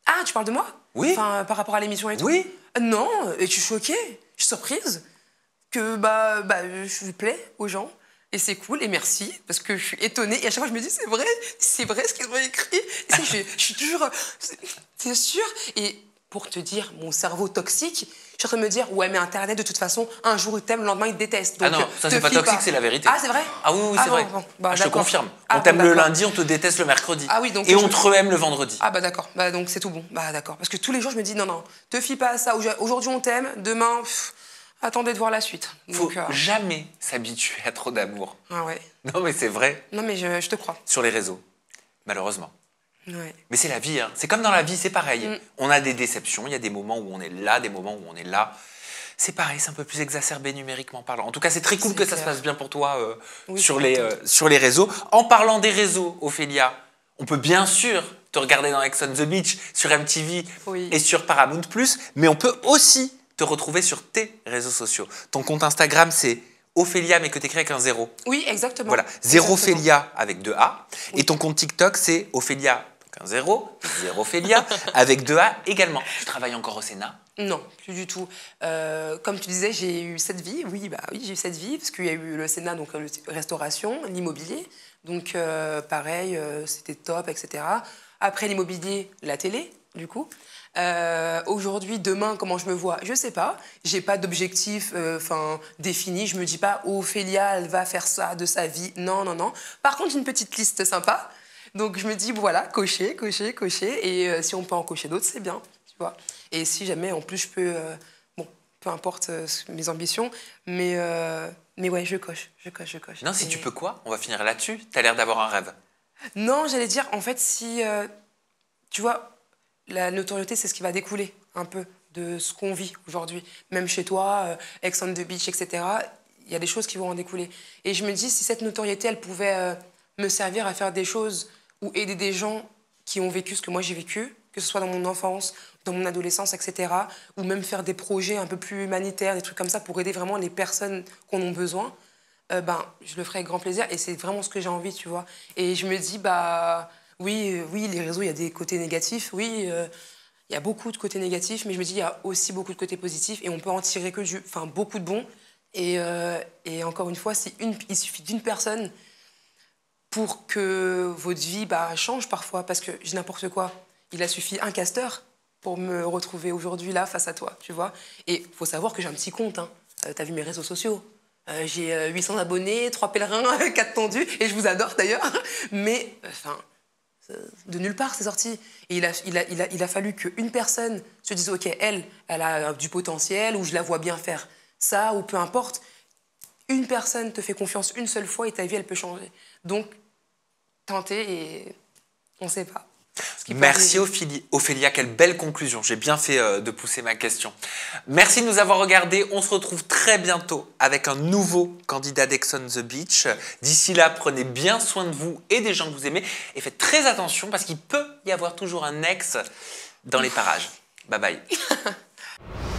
Ah, tu parles de moi? Oui. Enfin, par rapport à l'émission et tout? Oui. Non, et je suis choquée, je suis surprise que je plais aux gens. Et c'est cool, et merci, parce que je suis étonnée. Et à chaque fois, je me dis, c'est vrai ce qu'ils ont écrit. Et je suis toujours... C'est sûr. Et pour te dire, mon cerveau toxique, je suis en train de me dire, ouais, mais Internet, de toute façon, un jour il t'aime, le lendemain il te déteste. Donc, ah non, ça c'est pas toxique, c'est la vérité. Ah, c'est vrai? Ah oui, c'est vrai. Bon, je te confirme. Ah, On t'aime bon, le lundi, on te déteste le mercredi. Ah oui, donc et on te re-aime le vendredi. Ah bah d'accord, donc c'est tout bon. Bah d'accord. Parce que tous les jours, je me dis, non, te fie pas à ça. Aujourd'hui, on t'aime, demain, attendez de voir la suite. Faut jamais s'habituer à trop d'amour. Ah ouais. Non mais c'est vrai. Non mais je te crois. Sur les réseaux, malheureusement. Ouais. Mais c'est la vie, hein. C'est comme dans la vie, c'est pareil. On a des déceptions, il y a des moments où on est là, des moments où on est là. C'est pareil, c'est un peu plus exacerbé numériquement parlant. En tout cas, c'est très cool que ça se passe bien pour toi sur les réseaux. En parlant des réseaux, Ophélia, on peut bien sûr te regarder dans Ex on the Beach, sur MTV et sur Paramount+, mais on peut aussi te retrouver sur tes réseaux sociaux. Ton compte Instagram, c'est Ophélia, mais que t'écris avec un 0. Oui, exactement. Voilà, 0Ophélia avec 2 A. Oui. Et ton compte TikTok, c'est Ophélia, donc un 0, 0Ophélia, avec 2 A également. Tu travailles encore au Sénat? Non, plus du tout. Comme tu disais, j'ai eu cette vie. Oui, j'ai eu cette vie, parce qu'il y a eu le Sénat, donc la restauration, l'immobilier. Donc, pareil, c'était top, etc. Après l'immobilier, la télé, du coup. Aujourd'hui, demain, comment je me vois, je sais pas. J'ai pas d'objectif défini. Je me dis pas, Ophélia, elle va faire ça de sa vie. Non. Par contre, j'ai une petite liste sympa. Donc, je me dis, voilà, cocher. Et si on peut en cocher d'autres, c'est bien, tu vois. Et si jamais, en plus, je peux... peu importe mes ambitions, mais ouais, je coche. Non, si tu peux quoi? On va finir là-dessus. T'as l'air d'avoir un rêve. Non, j'allais dire, en fait, si... tu vois... La notoriété, c'est ce qui va découler un peu de ce qu'on vit aujourd'hui. Même chez toi, Ex on the Beach, etc., il y a des choses qui vont en découler. Et je me dis, si cette notoriété, elle pouvait me servir à faire des choses ou aider des gens qui ont vécu ce que moi j'ai vécu, que ce soit dans mon enfance, dans mon adolescence, etc., ou même faire des projets un peu plus humanitaires, des trucs comme ça, pour aider vraiment les personnes qui en ont besoin, je le ferai avec grand plaisir. Et c'est vraiment ce que j'ai envie, tu vois. Et je me dis, oui, les réseaux, il y a des côtés négatifs. Oui, il y a beaucoup de côtés négatifs, mais je me dis, il y a aussi beaucoup de côtés positifs et on peut en tirer beaucoup de bons. Et encore une fois, il suffit d'une personne pour que votre vie change parfois. Parce que j'ai n'importe quoi. Il a suffi un casteur pour me retrouver aujourd'hui là face à toi, tu vois. Et il faut savoir que j'ai un petit compte. Hein. T'as vu mes réseaux sociaux. J'ai 800 abonnés, 3 pèlerins, 4 tendus. Et je vous adore d'ailleurs. Mais, enfin... de nulle part, c'est sorti. Et il a fallu qu'une personne se dise « Ok, elle a du potentiel, ou je la vois bien faire ça, ou peu importe. » Une personne te fait confiance une seule fois et ta vie, elle peut changer. Donc, tenter et on ne sait pas. Merci Ophélia, quelle belle conclusion. J'ai bien fait de pousser ma question. Merci de nous avoir regardés. On se retrouve très bientôt avec un nouveau candidat d'Ex on the Beach. D'ici là, prenez bien soin de vous et des gens que vous aimez. Et faites très attention parce qu'il peut y avoir toujours un ex dans les parages. Bye bye.